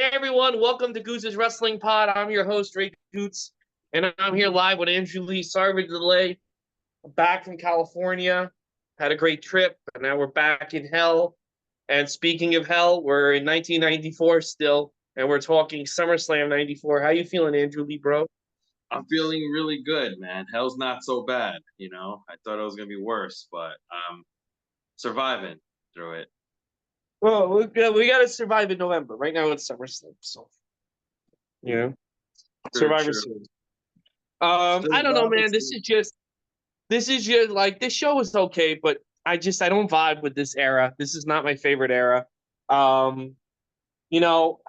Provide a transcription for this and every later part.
Hey everyone, welcome to Goose's Wrestling Pod. I'm your host, Ray Goots, and I'm here live with Andrew Lee. Sorry for the delay. I'm back from California. Had a great trip, and now we're back in hell. And speaking of hell, we're in 1994 still, and we're talking SummerSlam 94. How you feeling, Andrew Lee, bro? I'm feeling really good, man. Hell's not so bad, I thought it was gonna be worse, but I'm surviving through it. Well, we got to survive in November. Right now it's SummerSlam, so, you know, True, Survivor true. Series. I don't know, Survivor man. This is just like this show is okay, but I don't vibe with this era. This is not my favorite era. Um, you know,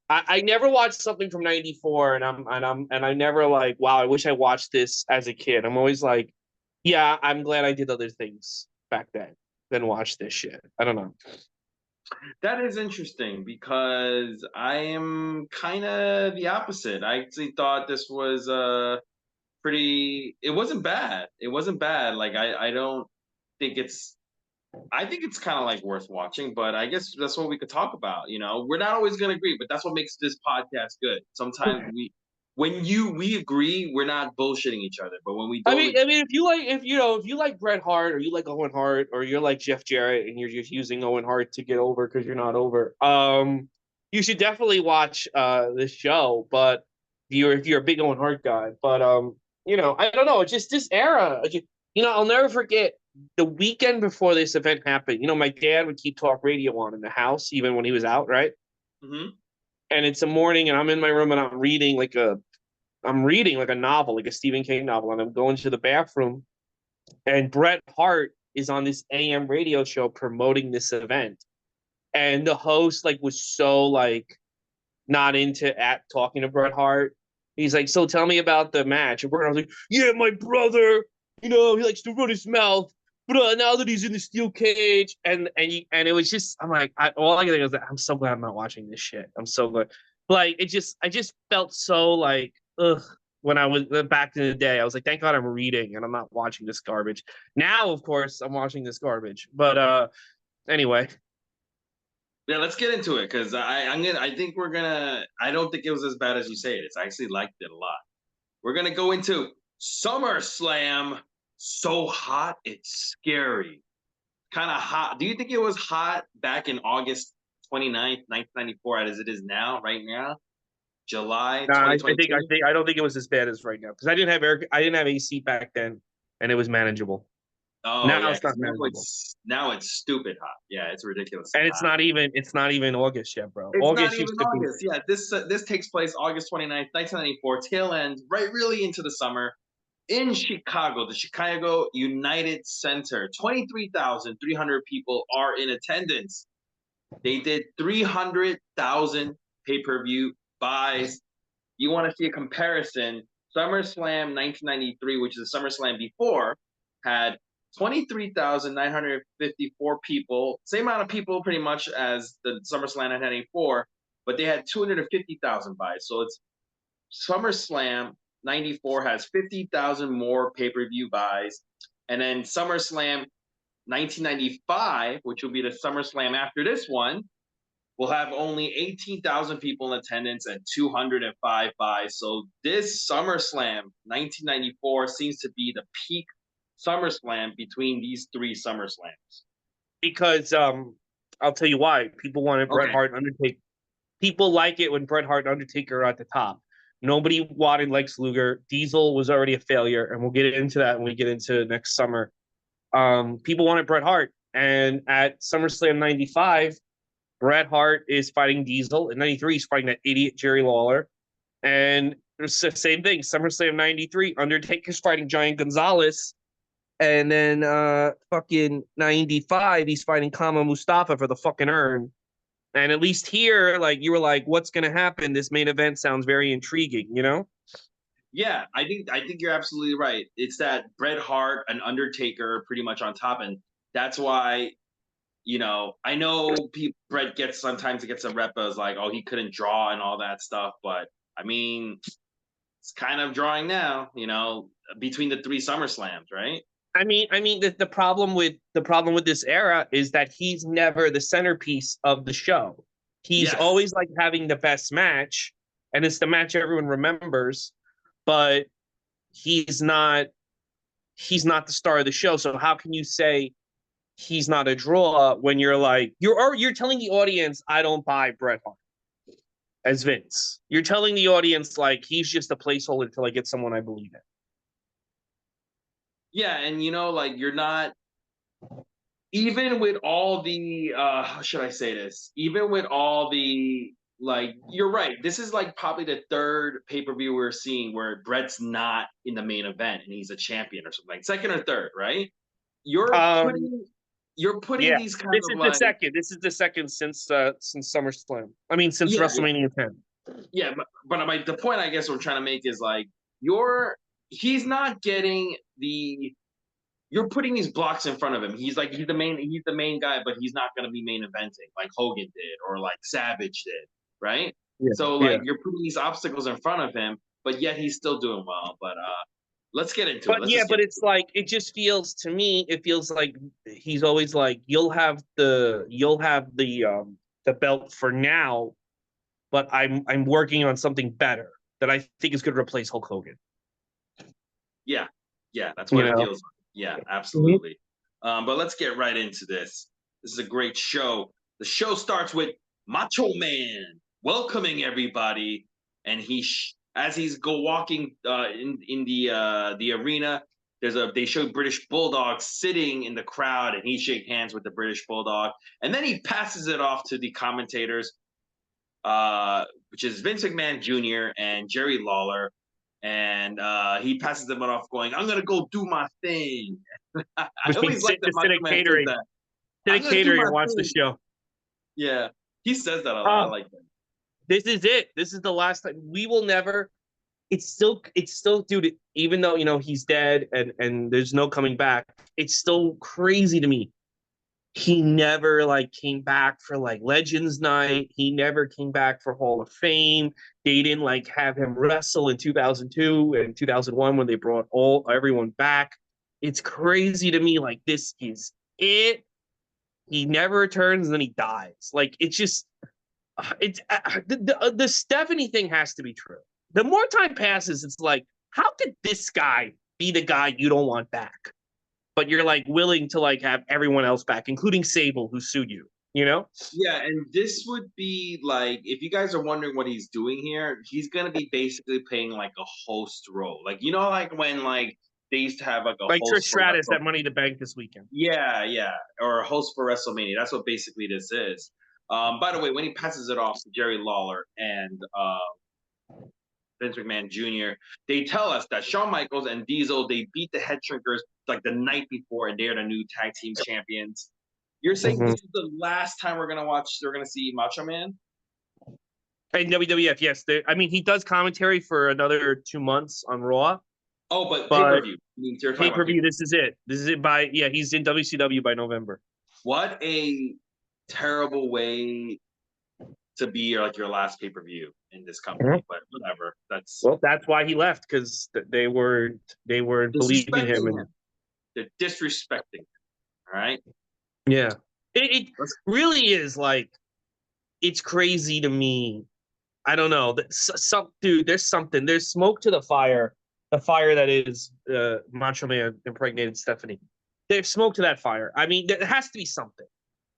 I never watched something from '94, and I never like, wow, I wish I watched this as a kid. I'm always like, yeah, I'm glad I did other things back then than watch this shit. I don't know. That is interesting because I am kind of the opposite. I actually thought this was pretty. It wasn't bad. It wasn't bad. Like I don't think it's. I think it's kind of like worth watching, but I guess that's what we could talk about. We're not always gonna agree, but that's what makes this podcast good. Sometimes we agree, we're not bullshitting each other, but when we I don't mean, agree, I mean, if you like Bret Hart or you like Owen Hart or you're like Jeff Jarrett and you're just using Owen Hart to get over because you're not over, you should definitely watch this show. But if you're a big Owen Hart guy, but I don't know, it's just this era. I'll never forget the weekend before this event happened. My dad would keep talk radio on in the house even when he was out, right? Mhm. And it's a morning, and I'm in my room and I'm reading like a novel, like a Stephen King novel, and I'm going to the bathroom, and Bret Hart is on this AM radio show promoting this event, and the host like was so like not into at talking to Bret Hart. He's like, "So tell me about the match." And Bret Hart's like, "Yeah, my brother, he likes to run his mouth, but now that he's in the steel cage," and it was just, I'm like, all I can think is that I'm so glad I'm not watching this shit. I'm so glad. Like I just felt so like ugh when I was back in the day. I was like, thank God I'm reading and I'm not watching this garbage. Now, of course, I'm watching this garbage. But anyway, Yeah, let's get into it because I think we're gonna. I don't think it was as bad as you say it is. I actually liked it a lot. We're gonna go into SummerSlam. So hot, it's scary. Kind of hot. Do you think it was hot back in August 29th, 1994, as it is now, right now, July nah, I 2022? think I don't think it was as bad as right now because I didn't have AC back then, and it was manageable. Oh Now yeah, it's not because now manageable, it's stupid hot. Yeah, it's ridiculously and hot. it's not even August yet, bro. It's not August even used to be. August. Yeah, this takes place August 29th, 1994, tail end, right really into the summer in Chicago, the Chicago United Center. 23,300 people are in attendance. They did 300,000 pay-per-view buys. You want to see a comparison? SummerSlam 1993, which is the SummerSlam before, had 23,954 people, same amount of people pretty much as the SummerSlam 1994, but they had 250,000 buys. So it's SummerSlam 94 has 50,000 more pay per view buys. And then SummerSlam 1995, which will be the SummerSlam after this one, will have only 18,000 people in attendance and 205 buys. So this SummerSlam 1994 seems to be the peak SummerSlam between these three SummerSlams. Because I'll tell you why. People wanted Bret Okay. Hart and Undertaker. People like it when Bret Hart and Undertaker are at the top. Nobody wanted Lex Luger. Diesel was already a failure, and we'll get into that when we get into next summer. People wanted Bret Hart, and at SummerSlam '95, Bret Hart is fighting Diesel. In '93, he's fighting that idiot Jerry Lawler, and it's the same thing. SummerSlam '93, Undertaker's fighting Giant Gonzalez, and then fucking '95, he's fighting Kama Mustafa for the fucking urn. And at least here, like you were like, what's gonna happen? This main event sounds very intriguing, you know? Yeah, I think you're absolutely right. It's that Bret Hart and Undertaker pretty much on top, and that's why I know Bret gets a rep as like, oh, he couldn't draw and all that stuff, but I mean, it's kind of drawing now, between the three SummerSlams, right? I mean, the problem with this era is that he's never the centerpiece of the show. He's Yes. always like having the best match, and it's the match everyone remembers, but he's not he's not the star of the show. So how can you say he's not a draw when you're telling the audience I don't buy Bret Hart as Vince. You're telling the audience like he's just a placeholder until I get someone I believe in. Yeah, and like you're not even with all the how should I say this? Even with all the like you're right. This is like probably the third pay-per-view we're seeing where Brett's not in the main event and he's a champion or something. Like second or third, right? You're Um, putting you're putting yeah, these kind this of is the like second. This is the second since SummerSlam. I mean, since yeah, WrestleMania 10. yeah, but the point I guess we're trying to make is like you're he's not getting the you're putting these blocks in front of him. He's the main guy, but he's not gonna be main eventing like Hogan did or like Savage did, right? Yeah, So yeah. like you're putting these obstacles in front of him, but yet he's still doing well. But let's get into it. But Let's yeah, just get but it's like it just feels to me, it feels like he's always like, you'll have the belt for now, but I'm working on something better that I think is gonna replace Hulk Hogan. yeah, yeah, that's You what it know? feels like. Yeah, Mhm. absolutely. But let's get right into this. This is a great show. The show starts with Macho Man welcoming everybody, and as he's go walking in the arena. They show British Bulldog sitting in the crowd, and he shake hands with the British Bulldog, and then he passes it off to the commentators, which is Vince McMahon Jr. and Jerry Lawler, and he passes them off, going, "I'm gonna go do my thing." I Which always means like that just sit Macho at Man says catering. that. Sit I'm at gonna do catering my and watch the thing. show. Yeah, he says that a lot. I Oh, like that. this is it. This is the last time. We will never. It's still, dude. Even though he's dead and there's no coming back, it's still crazy to me. He never like came back for like Legends Night. He never came back for Hall of Fame. They didn't like have him wrestle in 2002 and 2001 when they brought everyone back. It's crazy to me. Like this is it. He never returns and then he dies. Like it's just it's the Stephanie thing has to be true. The more time passes, it's like, how could this guy be the guy you don't want back? But you're like willing to like have everyone else back, including Sable, who sued you. You know? Yeah, and this would be like if you guys are wondering what he's doing here, he's gonna be basically playing like a host role. Like like when like they used to have like a Like Trish host for Stratus Wrestle. at Money in the Bank this weekend. Yeah, yeah, or a host for WrestleMania. That's what basically this is. By the way, when he passes it off to Jerry Lawler and Vince McMahon Jr., they tell us that Shawn Michaels and Diesel they beat the Head Shrinkers like the night before, and they're the new tag team champions. You're saying Mm-hmm. this is the last time we're gonna see Macho Man? And WWF, yes. I mean, he does commentary for another 2 months on Raw, Oh, but pay per but view. You're talking pay about per pay view, per view. this is it. This is it by, yeah, he's in WCW by November. What a terrible way to be like your last pay per view in this Mhm. company, but whatever. That's Well, that's why he left because they were believing him. disrespecting And him. They're disrespecting him. All right. yeah, it Let's really is like, it's crazy to me. I don't know. Some dude, there's something. There's smoke to the fire that is Macho Man impregnated Stephanie. There's smoke to that fire. I mean, there has to be something.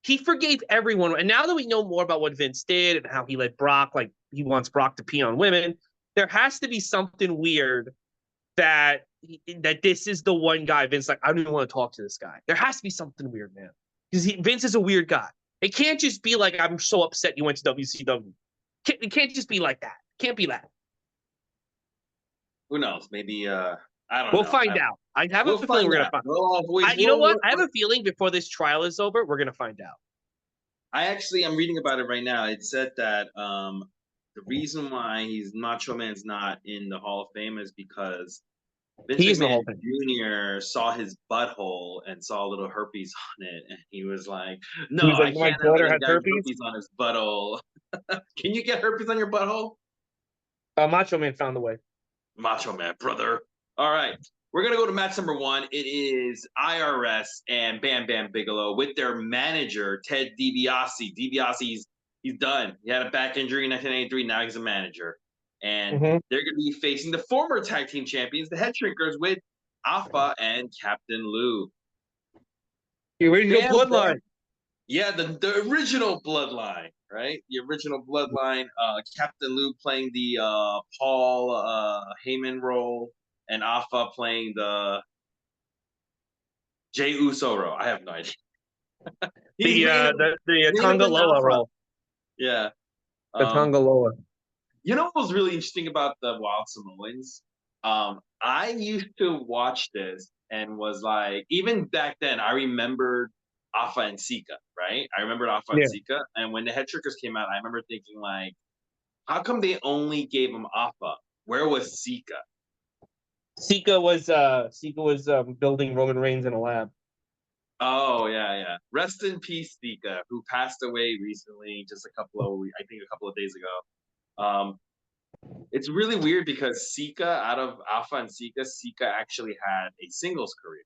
He forgave everyone, and now that we know more about what Vince did and how he let Brock, like he wants Brock to pee on women, there has to be something weird that this is the one guy Vince like. I don't even want to talk to this guy. There has to be something weird, man, because Vince is a weird guy. It can't just be like I'm so upset you went to WCW. It can't just be like that. Can't be that. who knows? Maybe I don't We'll know. find out. I have a We'll feeling find we're gonna out. find. We'll always You know what? I have a feeling before this trial is over, we're gonna find out. I actually am reading about it right now. It said that the reason why he's Macho Man's not in the Hall of Fame is because Vince He's in the McMahon whole thing. Jr. saw his butthole and saw a little herpes on it, and he was like, He "No, was I like, my can't have daughter a has guy with herpes. herpes on his butthole." Can you get herpes on your butthole? Macho Man found the way. Macho Man, brother. All right. We're going to go to match number one. It is IRS and Bam Bam Bigelow with their manager, Ted DiBiase. DiBiase's He's done. He had a back injury in 1993. Now he's a manager, and Mm-hmm. they're going to be facing the former tag team champions, the Head Shrinkers, with Alpha and Captain Lou. The original Bam bloodline. Bam. Yeah, the original bloodline, right? The original bloodline. Captain Lou playing the Paul Heyman role, and Alpha playing the Jey Uso role. I have no idea. He's The main Tonga event Loa Alpha. role. Yeah. The Tonga Loa. You know what was really interesting about the Wild Samoans? I used to watch this and was like, even back then, I remembered Afa and Sika, right? I remembered Afa and Yeah. Sika, and when the Head Shrinkers came out, I remember thinking like, how come they only gave him Afa? Where was Sika? Sika was building Roman Reigns in a lab. Oh yeah. Rest in peace, Sika, who passed away recently, just a couple of days ago. It's really weird because Sika, out of Alpha and Sika actually had a singles career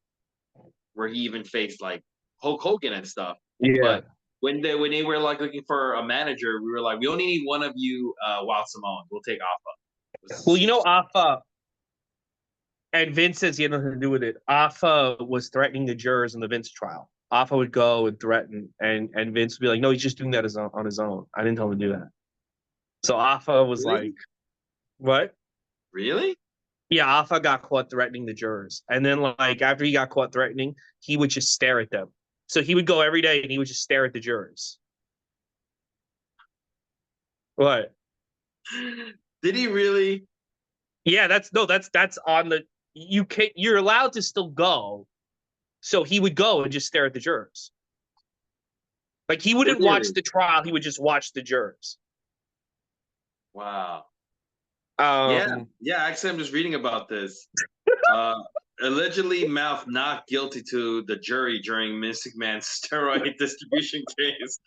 where he even faced like Hulk Hogan and stuff. Yeah. But when they were like looking for a manager, we were like, we only need one of you, Wild Samoans. We'll take Alpha. Well, you know, Afa and Vince says he had nothing to do with it. Afa was threatening the jurors in the Vince trial. Afa would go and threaten, and Vince would be like, "No, he's just doing that on his own. I didn't tell him to do that." So Afa was Really? like, "What?" Really? Yeah, Afa got caught threatening the jurors, and then like after he got caught threatening, he would just stare at them. So he would go every day and he would just stare at the jurors. What? Did he really? Yeah, that's on the you're allowed to still go. So he would go and just stare at the jurors. Like he wouldn't watch Really? the trial, he would just watch the jurors. Wow. Yeah, Um yeah. Actually, I'm just reading about this. Uh, allegedly mouth not guilty to the jury during Vince McMahon's steroid distribution case.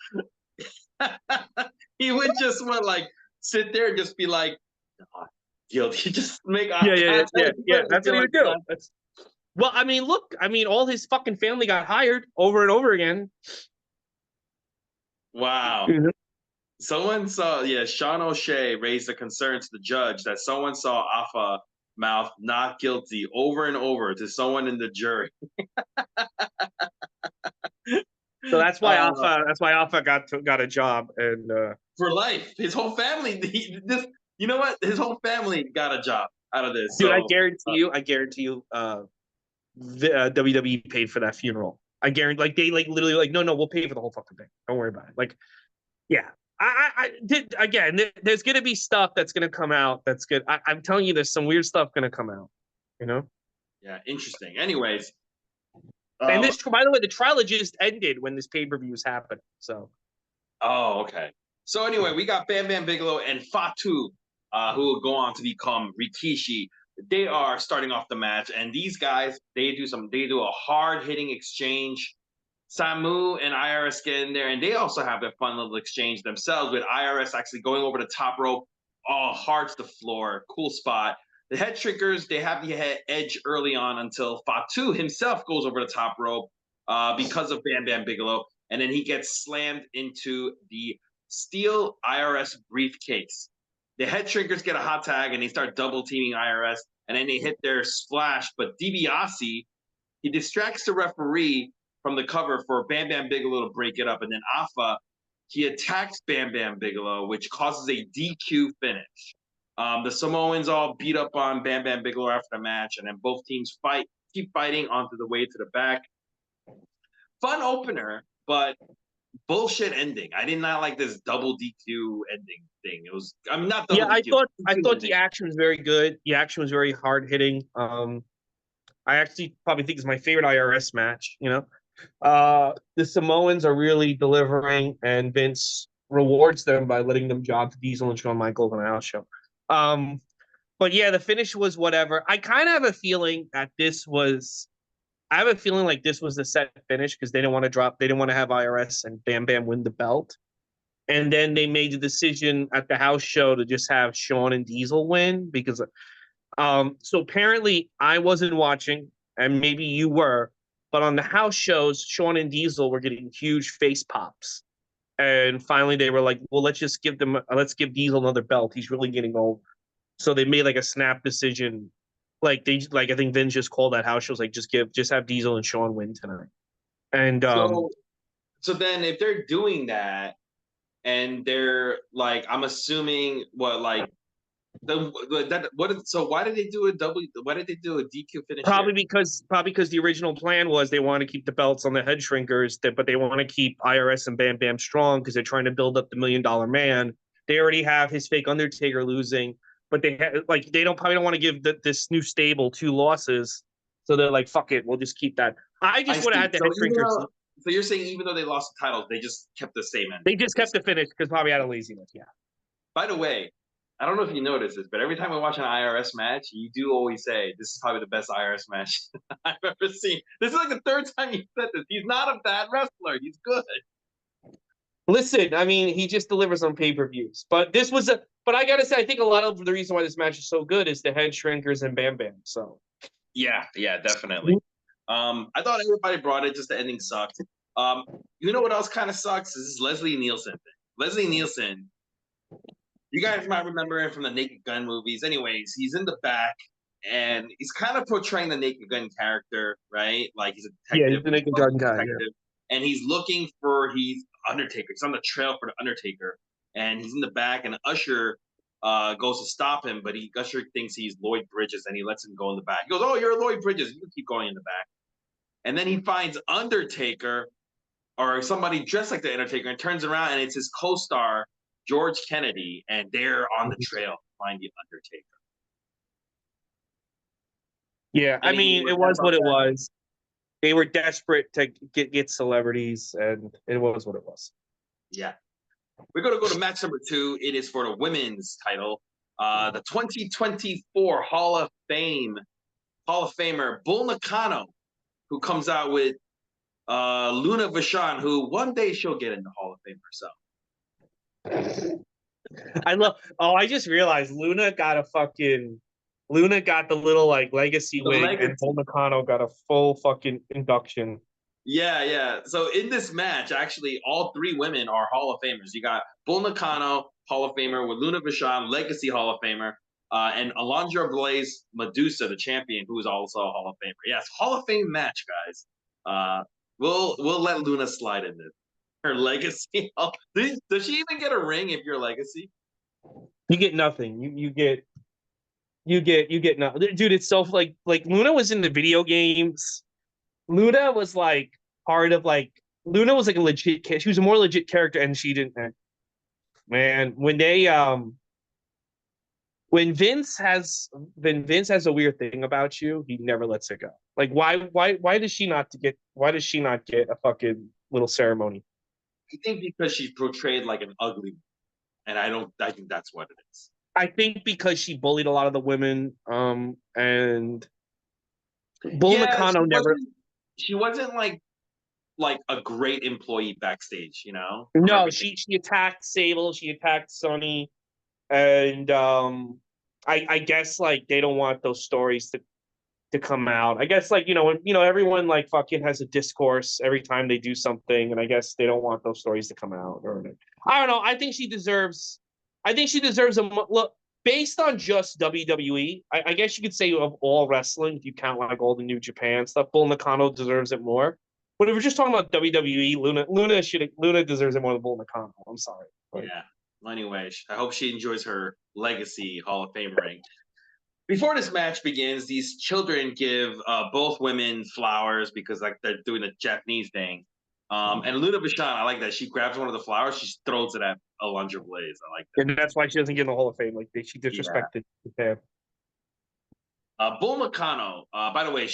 He would just want like sit there and just be like, "Not guilty." Just make eye contact. That's what he would do. Well, I mean, look, all his fucking family got hired over and over again. Wow. Mhm. Someone saw, Sean O'Shea raised a concern to the judge that someone saw Afa mouth not guilty over and over to someone in the jury. So that's why Uh, Alpha got a job, and for life. His whole family, you know what? His whole family got a job out of this. dude, So, I guarantee you, WWE paid for that funeral. I guarantee, like they like literally like, no, we'll pay for the whole fucking thing. Don't worry about it. Like, yeah, I did again. There's gonna be stuff that's gonna come out that's good. I'm telling you, there's some weird stuff gonna come out. You know. yeah, interesting. Anyways, And um, this, by the way, the trial just ended when this pay-per-view was happening. So oh, okay. So anyway, we got Bam Bam Bigelow and Fatu, who will go on to become Rikishi. They are starting off the match, and these guys they do a hard hitting exchange. Samu and IRS get in there, and they also have a fun little exchange themselves with IRS actually going over the top rope, all hard to the floor, cool spot. The Head Shrinkers they have the edge early on until Fatu himself goes over the top rope because of Bam Bam Bigelow, and then he gets slammed into the steel IRS briefcase. The Head Shrinkers get a hot tag and they start double teaming IRS, and then they hit their splash. But DiBiase he distracts the referee from the cover for Bam Bam Bigelow to break it up, and then Afa he attacks Bam Bam Bigelow, which causes a DQ finish. The Samoans all beat up on Bam Bam Bigelow after the match, and then both teams keep fighting onto the way to the back. Fun opener, but bullshit ending. I did not like this double DQ ending thing. It was, not double yeah, DQ. I thought Ending. the action was very good. The action was very hard hitting. I actually probably think it's my favorite IRS match. You know, the Samoans are really delivering, and Vince rewards them by letting them job to Diesel and Shawn Michaels on a house show. But yeah, the finish was whatever. I kind of have a feeling that this was. I have a feeling like this was the set finish because they didn't want to drop. They didn't want to have IRS and Bam Bam win the belt. And then they made the decision at the house show to just have Shawn and Diesel win because so apparently I wasn't watching and maybe you were, but on the house shows, Shawn and Diesel were getting huge face pops. And finally, they were like, "Well, let's give Diesel another belt. He's really getting old." So they made like a snap decision. I think Vince just called that house. She was like, just have Diesel and Shawn win tonight. And So so then if they're doing that and they're like, I'm assuming what like so why did they do a W? Why did they do a DQ finish there? probably because the original plan was they want to keep the belts on the head shrinkers, but they want to keep IRS and Bam Bam strong because they're trying to build up the $1 million man. They already have his fake Undertaker losing, but they don't probably don't want to give this new stable two losses. So they're like, fuck it, we'll just keep that. I I just would have see. had the head shrinkers. So you're saying even though they lost the titles, they just kept the same ending. They just kept the finish because probably out of laziness. Yeah. By the way, I don't know if you noticed this, but every time I watch an IRS match, you do always say this is probably the best IRS match I've ever seen. This is like the third time you said this. He's not a bad wrestler. He's good. Listen, I mean, he just delivers on pay-per-views. But I gotta say, I think a lot of the reason why this match is so good is the head shrinkers and Bam Bam. So Yeah, definitely. I thought everybody brought it, just the ending sucked. You know what else kind of sucks? This is Leslie Nielsen thing. Leslie Nielsen, you guys might remember him from the Naked Gun movies. Anyways, he's in the back and he's kind of portraying the Naked Gun character, right? Like he's a yeah, detective, he's the Naked Gun guy. Yeah. and he's looking for he's Undertaker. He's on the trail for the Undertaker, and he's in the back, and Usher goes to stop him, but Usher thinks he's Lloyd Bridges, and he lets him go in the back. He goes, "Oh, you're Lloyd Bridges. You can keep going in the back." And then he finds Undertaker or somebody dressed like the Undertaker, and turns around, and it's his co-star George Kennedy, and they're on the trail to find the Undertaker. Yeah, I Anything you mean, want it to add was about what it that? was. They were desperate to get celebrities, and it was what it was. Yeah. We're going to go to match number 2. It is for the women's title. The 2024 Hall of Famer Bull Nakano, who comes out with Luna Vachon, who one day she'll get in the Hall of Fame herself. I love. Oh, I just realized Luna got the little like legacy The wig, and legacy. Bull Nakano got a full fucking induction. Yeah. So in this match, actually, all 3 women are Hall of Famers. You got Bull Nakano, Hall of Famer, with Luna Vachon, Legacy Hall of Famer, and Alundra Blaze Medusa, the champion, who is also a Hall of Famer. Yes, Hall of Fame match, guys. We'll let Luna slide in this. Her legacy. Does she even get a ring if you're Legacy? You get nothing. You get nothing, dude. It's so like Luna was in the video games. Luna was like part of like Luna was like a legit. She was a more legit character, and she didn't. Man, when Vince has a weird thing about you, he never lets it go. Like why does she not get a fucking little ceremony? I think because she's portrayed like an ugly woman, and I think that's what it is. I think because she bullied a lot of the women, and Bull Yeah, Nakano never. she wasn't like a great employee backstage, from No, everything. she attacked Sable, she attacked Sonny, and I guess like they don't want those stories to come out. I guess like everyone like fucking has a discourse every time they do something, and I guess they don't want those stories to come out. Or I don't know. I think she deserves. I think she deserves a look based on just WWE. I guess you could say of all wrestling, if you count like all the New Japan stuff, Bull Nakano deserves it more. But if we're just talking about WWE, Luna deserves it more than Bull Nakano. I'm sorry. Yeah. Well, anyway, I hope she enjoys her legacy Hall of Fame ring. Before this match begins, these children give both women flowers because like they're doing the Japanese thing. And Luna Vachon, I like that. She grabs one of the flowers, she throws it at Alundra Blaze. I like that. And that's why she doesn't get in the Hall of Fame. Like she Yeah. disrespected Japan. Bull Nakano, by the way,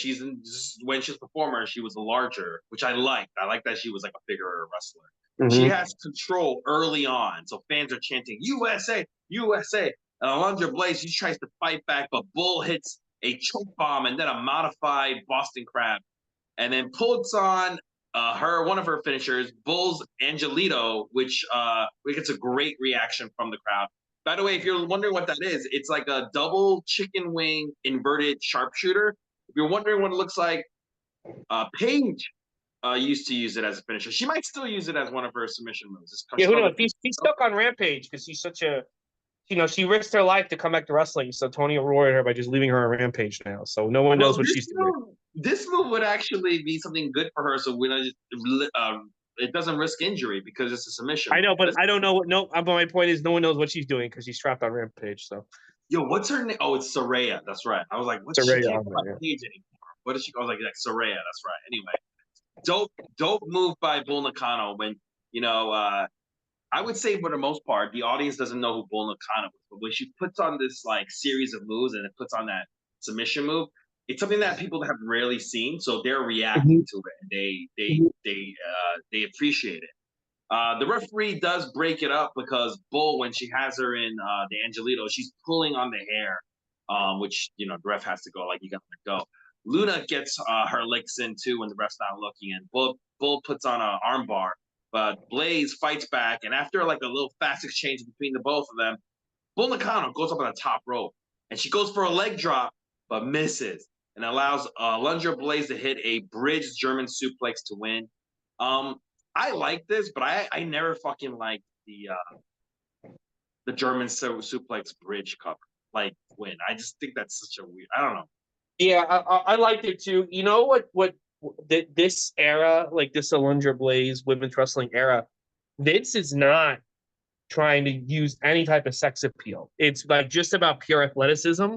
when she's a performer, she was larger, which I liked. I like that she was like a bigger wrestler. She has control early on, so fans are chanting USA, USA. And Alundra Blaze, she tries to fight back, but Bull hits a choke bomb and then a modified Boston Crab, and then puts on one of her finishers, Bull's Angelito, which gets a great reaction from the crowd. By the way, if you're wondering what that is, it's like a double chicken wing inverted sharpshooter. If you're wondering what it looks like, Paige used to use it as a finisher. She might still use it as one of her submission moves. Yeah, It's who called knows? the She's stuck on Rampage because she's such a, she risked her life to come back to wrestling. So Tony rewarded her by just leaving her on Rampage now. So no one knows Well, what she's doing. this move would actually be something good for her. So it doesn't risk injury because it's a submission I move. know, but I don't know what. No, but my point is, no one knows what she's doing because she's trapped on Rampage. So Yo, what's her name? Oh, it's Soraya. That's right. I was like, what? it's She already can't on come there. on Yeah. page anymore. What is she? I was like, Soraya. That's right. Anyway, dope move by Bull Nakano. When I would say for the most part, the audience doesn't know who Bull Nakano is, but when she puts on this like series of moves and it puts on that submission move, it's something that people have rarely seen, so they're reacting to it and they appreciate it. The referee does break it up because Bull, when she has her in the Angelito, she's pulling on the hair, which the ref has to go like you got to go. Luna gets her licks in too when the ref's not looking, and Bull puts on an armbar, but Blaze fights back, and after like a little fast exchange between the both of them, Bull Nakano goes up on the top rope, and she goes for a leg drop, but misses, and allows Lunger Blaze to hit a bridge German suplex to win. I like this, but I never fucking liked the German suplex bridge cover like win. I just think that's such a weird. I don't know. Yeah, I liked it too. You know what this era, like this Alundra Blaze women's wrestling era, Vince is not trying to use any type of sex appeal. It's like just about pure athleticism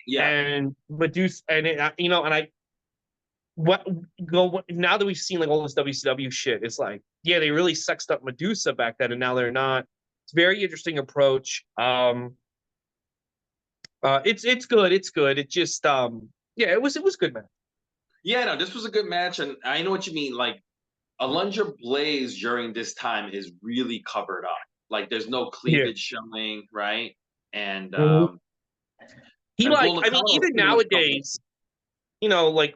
Yeah, and Medusa, and and I what go now that we've seen like all this WCW shit, it's like yeah, they really sexed up Medusa back then, and now they're not. It's a very interesting approach. It's good. It's good. It just yeah, it was good, man. yeah. No, this was a good match, and I know what you mean. Like Alundra Blaze during this time is really covered up. Like there's no Yeah. cleavage showing, right? And Mhm. He and like, Bull I mean, Nakano is even pretty much covered up. nowadays, like,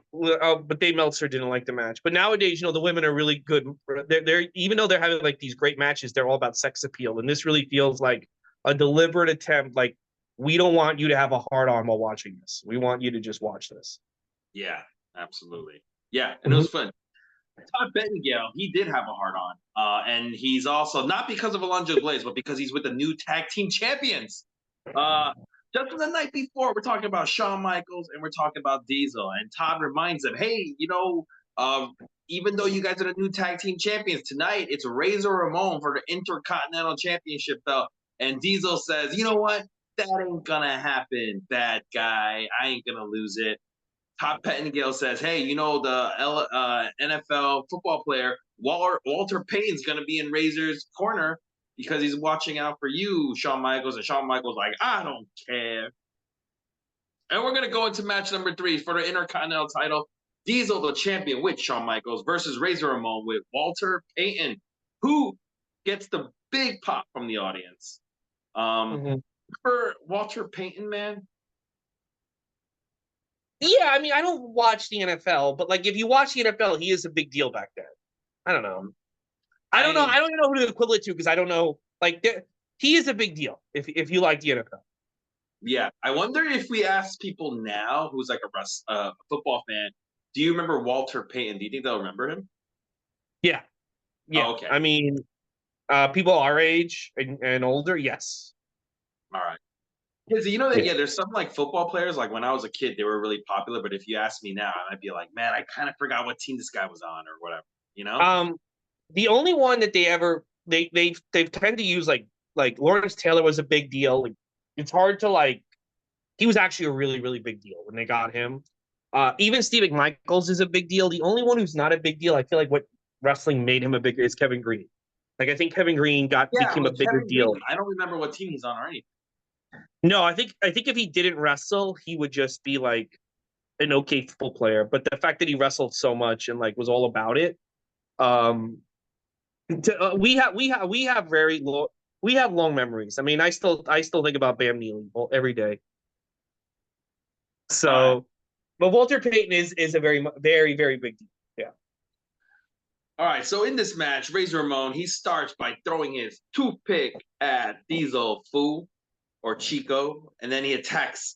but Dave Meltzer didn't like the match. But nowadays, the women are really good. They're even though they're having like these great matches, they're all about sex appeal, and this really feels like a deliberate attempt. Like, we don't want you to have a hard on while watching this. We want you to just watch this. Yeah, absolutely. Yeah, and it Mhm. was fun. Todd Pettengill, he did have a hard on. And he's also not because of Alonzo Blaze, but because he's with the new tag team champions. Uh, just the night before, we're talking about Shawn Michaels and we're talking about Diesel. And Todd reminds them, hey, even though you guys are the new tag team champions, tonight it's Razor Ramon for the Intercontinental Championship belt. And Diesel says, you know what? That ain't gonna happen, bad guy. I ain't gonna lose it. Todd Pettengill says, "Hey, the NFL football player Walter Payton's going to be in Razor's corner because he's watching out for you, Shawn Michaels." And Shawn Michaels like, "I don't care." And we're going to go into match number 3 for the Intercontinental title. Diesel, the champion, with Shawn Michaels versus Razor Ramon with Walter Payton, who gets the big pop from the audience. Mhm. For Walter Payton, man, Yeah, I mean, I don't watch the NFL, but like, if you watch the NFL, he is a big deal back then. I don't know. I don't know. I I don't even know who to equivalent to because I don't know. Like, he is a big deal if you like the NFL. Yeah, I wonder if we ask people now who's like a football fan, do you remember Walter Payton? Do you think they'll remember him? Yeah, yeah. Oh, okay. I mean, people our age and older, yes. All right. Because you know that, Yeah. yeah, there's some like football players, like when I was a kid, they were really popular. But if you ask me now, I might be like, man, I kind of forgot what team this guy was on or whatever, you know? Um, the only one that they tend to use like Lawrence Taylor was a big deal. Like, it's hard to like. He was actually a really really big deal when they got him. Even Steve McMichaels is a big deal. The only one who's not a big deal, I feel like what wrestling made him a big is Kevin Green. Like I think Kevin Green Yeah, became a with bigger Kevin Green, deal. I don't remember what team he's on or anything. No, I think if he didn't wrestle, he would just be like an okay football player. But the fact that he wrestled so much and like was all about it, um, we have we have long memories. I mean, I still think about Bam Neely every day. All right. So, but Walter Payton is a very very very big deal. Yeah. All right, so in this match, Razor Ramon, he starts by throwing his toothpick at Diesel Fu or Chico, and then he attacks.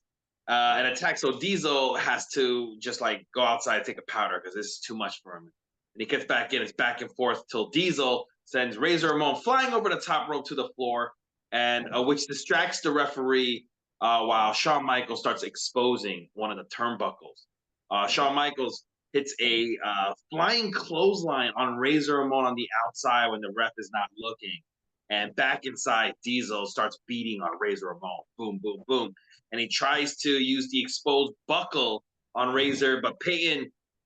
So Diesel has to just like go outside and take a powder because this is too much for him. and he gets back in. It's back and forth till Diesel sends Razor Ramon flying over the top rope to the floor, and which distracts the referee while Shawn Michaels starts exposing one of the turnbuckles. Shawn Michaels hits a flying clothesline on Razor Ramon on the outside when the ref is not looking. And back inside, Diesel starts beating on Razor Ramon. Boom, boom, boom. And he tries to use the exposed buckle on Razor, but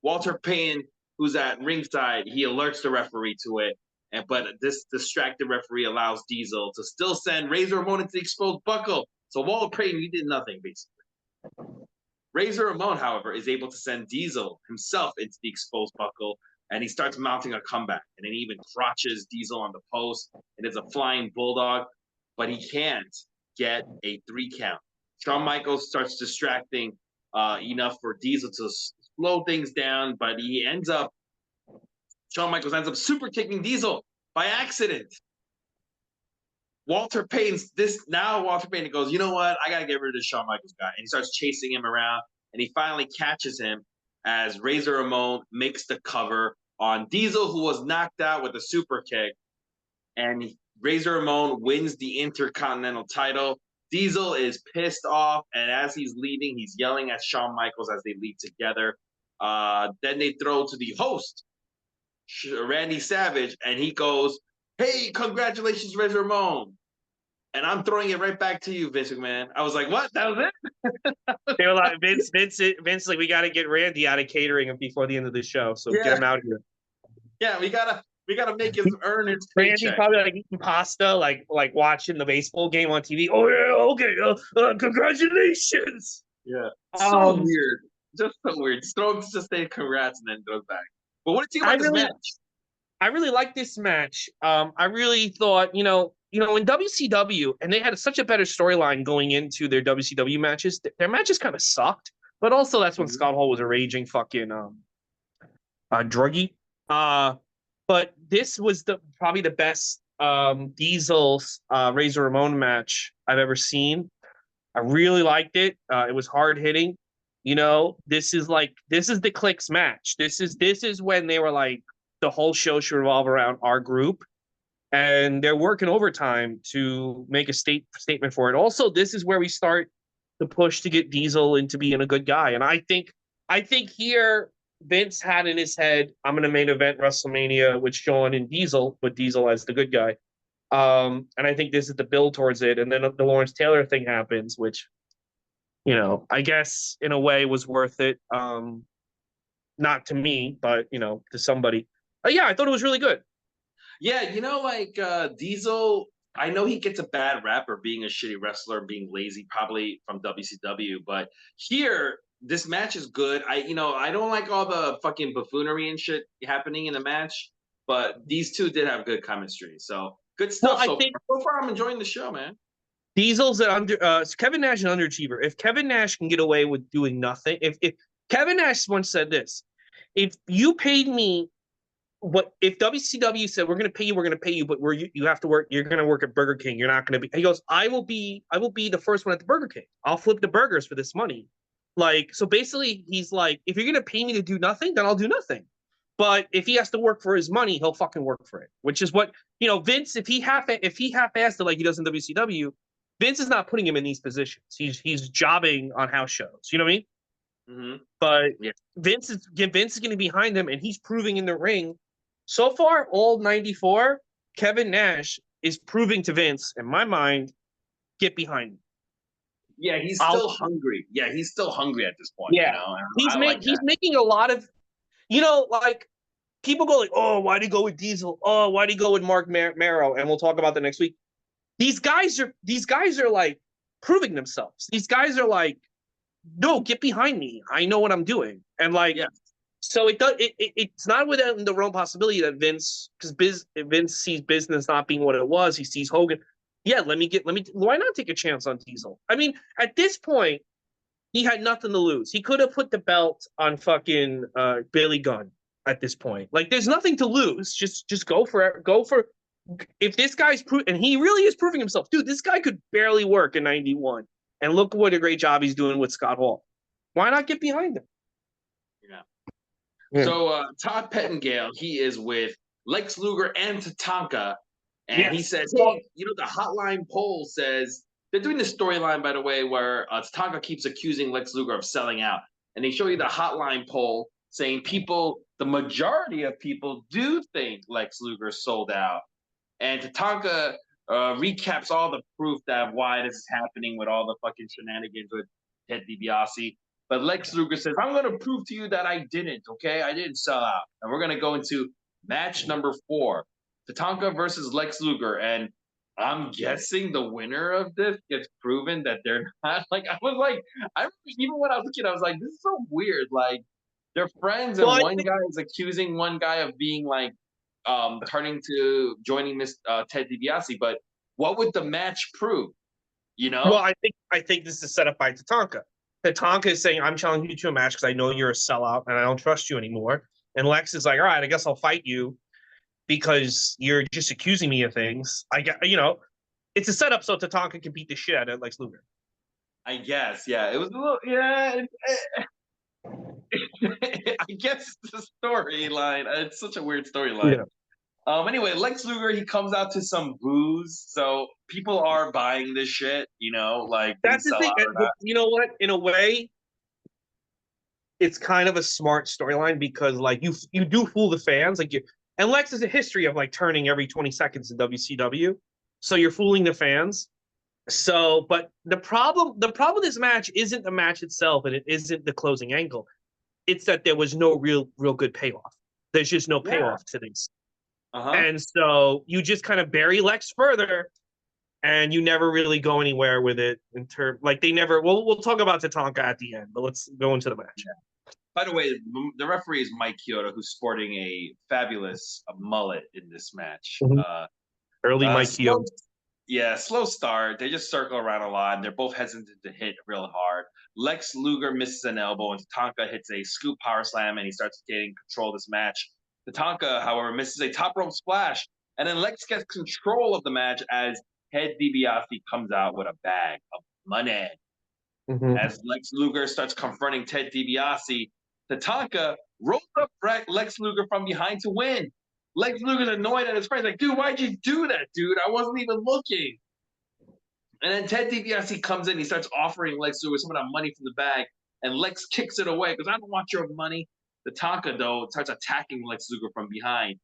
Walter Payton, who's at ringside, he alerts the referee to it. But this distracted referee allows Diesel to still send Razor Ramon into the exposed buckle. So Walter Payton, he did nothing, basically. Razor Ramon, however, is able to send Diesel himself into the exposed buckle, and he starts mounting a comeback. And then he even crotches Diesel on the post, and it's a flying bulldog, but he can't get a 3 count. Shawn Michaels starts distracting enough for Diesel to slow things down, but Shawn Michaels ends up super kicking Diesel by accident. Walter Payton goes, you know what? I got to get rid of this Shawn Michaels guy. And he starts chasing him around, and he finally catches him as Razor Ramon makes the cover on Diesel, who was knocked out with a super kick. And Razor Ramon wins the Intercontinental title. Diesel is pissed off, and as he's leaving, he's yelling at Shawn Michaels as they leave together. Then they throw to the host, Randy Savage, and he goes, hey, congratulations, Razor Ramon. And I'm throwing it right back to you, Vince McMahon. I was like, what? That was it? They were like, Vince, like, we got to get Randy out of catering before the end of the show. So get him out here. Yeah, we gotta make him earn his Randy paycheck. probably like eating pasta, like watching the baseball game on TV. Oh yeah, okay, congratulations. Yeah, so weird, just so weird. Strokes just say congrats and then goes back. But what did you think about this match? I really like this match. I really thought, in WCW, and they had such a better storyline going into their WCW matches. Their matches kind of sucked, but also that's when Scott Hall was a raging fucking druggie. But this was probably the best Diesel Razor Ramon match I've ever seen. I really liked it. It was hard hitting. This is the Clicks match. This is when they were like, the whole show should revolve around our group, and they're working overtime to make a statement for it. Also, this is where we start the push to get Diesel into being a good guy. And I think here Vince had in his head, I'm going to main event WrestleMania with Shawn and Diesel, with Diesel as the good guy. And I think this is the build towards it. And then the Lawrence Taylor thing happens, which, I guess in a way was worth it. Not to me, but, to somebody. Yeah, I thought it was really good. Yeah, Diesel, I know he gets a bad rap for being a shitty wrestler, being lazy, probably from WCW, but here, this match is good. I don't like all the fucking buffoonery and shit happening in the match, but these two did have good chemistry. So good stuff. Well, so far, I'm enjoying the show, man. Diesel's Kevin Nash an underachiever. If Kevin Nash can get away with doing nothing, if Kevin Nash once said this, if you paid me, if WCW said we're going to pay you, but you have to work, you're going to work at Burger King, you're not going to be. He goes, I will be the first one at the Burger King. I'll flip the burgers for this money. Like, so basically, he's like, if you're going to pay me to do nothing, then I'll do nothing. But if he has to work for his money, he'll fucking work for it. Which is what Vince. If he half-assed it like he does in WCW, Vince is not putting him in these positions. He's jobbing on house shows. You know what I mean? Mm-hmm. But yeah. Vince is going to be behind him, and he's proving in the ring. So far, all 94, Kevin Nash is proving to Vince, in my mind, get behind me. Yeah, he's still hungry. Yeah, he's still hungry at this point. Yeah, he's making a lot of, like, people go like, oh, why'd he go with Diesel? Oh, why'd he go with Mark Marrow? And we'll talk about that next week. These guys are like proving themselves. These guys are like, no, get behind me. I know what I'm doing. And like, yeah. So it's not without the realm possibility that Vince, because Vince sees business not being what it was. He sees Hogan. Yeah, why not take a chance on Diesel? I mean, at this point, he had nothing to lose. He could have put the belt on fucking Billy Gunn at this point. Like, there's nothing to lose. Just go for it. Go for, if this guy's and he really is proving himself. Dude, this guy could barely work in 91. And look what a great job he's doing with Scott Hall. Why not get behind him? Yeah. Yeah. So Todd Pettengill, he is with Lex Luger and Tatanka, and he Yes. says, Well, "Hey, the hotline poll says they're doing this storyline, by the way, where Tatanka keeps accusing Lex Luger of selling out, and they show you the hotline poll saying the majority of people do think Lex Luger sold out, and Tatanka recaps all the proof that why this is happening with all the fucking shenanigans with Ted DiBiase. But Lex Luger says, I'm going to prove to you that I didn't, okay? I didn't sell out. And we're going to go into match number 4, Tatanka versus Lex Luger. And I'm guessing the winner of this gets proven that they're not. Like, I remember even when I was a kid, I was like, this is so weird. Like, they're friends, and well, one guy is accusing one guy of being like, turning to joining Miss Ted DiBiase. But what would the match prove? You well, know? I think this is set up by Tatanka. Tatanka is saying, "I'm challenging you to a match because I know you're a sellout and I don't trust you anymore." And Lex is like, "All right, I guess I'll fight you because you're just accusing me of things." I get, it's a setup so Tatanka can beat the shit out of Lex Luger. I guess, yeah. It was a little, yeah. I guess it's the storyline. It's such a weird storyline. Yeah. Anyway, Lex Luger, he comes out to some booze, so people are buying this shit. Like, did he That's the sell thing. out or But not? you know what? In a way, it's kind of a smart storyline because like you do fool the fans. And Lex has a history of like turning every 20 seconds in WCW. So you're fooling the fans. So, but the problem with this match isn't the match itself, and it isn't the closing angle. It's that there was no real good payoff. There's just no Yeah. payoff to this. Uh huh. And so you just kind of bury Lex further and you never really go anywhere with it in terms like they never we'll talk about Tatanka at the end, but let's go into the match. By the way, the referee is Mike Chioda, who's sporting a fabulous mullet in this match. Mhm. Early Mike Slow, Kyo. yeah, slow start. They just circle around a lot, and they're both hesitant to hit real hard. Lex Luger misses an elbow, and Tatanka hits a scoop power slam, and he starts gaining control of this match. Tatanka, however, misses a top rope splash, and then Lex gets control of the match as Ted DiBiase comes out with a bag of money. Mm-hmm. As Lex Luger starts confronting Ted DiBiase, Tatanka rolls up Lex Luger from behind to win. Lex Luger's annoyed at his friends, like, dude, why'd you do that, dude? I wasn't even looking. And then Ted DiBiase comes in, he starts offering Lex Luger some of that money from the bag, and Lex kicks it away because I don't want your money. Tatanka, though, starts attacking Lex Luger from behind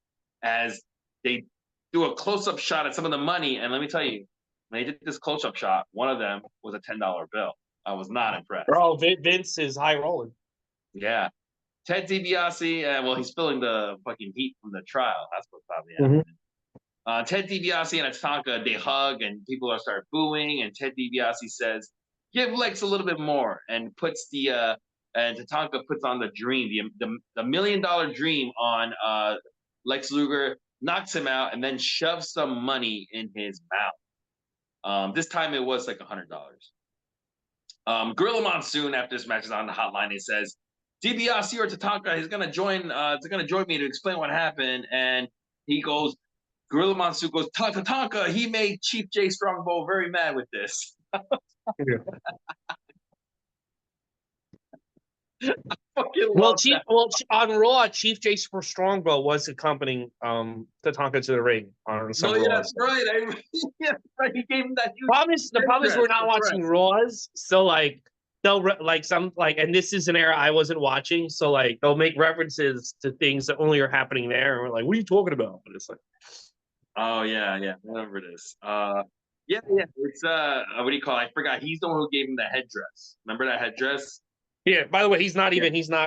as they do a close-up shot at some of the money. And let me tell you, when they did this close-up shot, one of them was a $10 bill. I was not impressed. Oh, Vince is high rolling. Yeah. Ted DiBiase, well, he's feeling the fucking heat from the trial. That's what's probably Mm-hmm. happening. Ted DiBiase and Tatanka, they hug, and people are start booing. And Ted DiBiase says, "Give Lex a little bit more," and puts and Tatanka puts on the dream, the $1 million dream on Lex Luger, knocks him out, and then shoves some money in his mouth. This time it was like $100. Gorilla Monsoon, after this match, is on the hotline. He says, DiBiase or Tatanka is gonna join. Is gonna join me to explain what happened. And he goes, Gorilla Monsoon goes, Tatanka. He made Chief J Strongbow very mad with this. Yeah. Fucking love that. On Raw, Chief J Strongbow was accompanying Tatanka to the ring on some No, yeah, Raws. that's right. Yeah, right. He gave him that huge. The problem is we're not watching Raws, so like and this is an era I wasn't watching, so like they'll make references to things that only are happening there, and we're like, what are you talking about? But it's like, oh yeah, yeah. I remember this. Yeah. It's what do you call it? I forgot. He's the one who gave him the headdress. Remember that headdress? yeah. By the way, he's not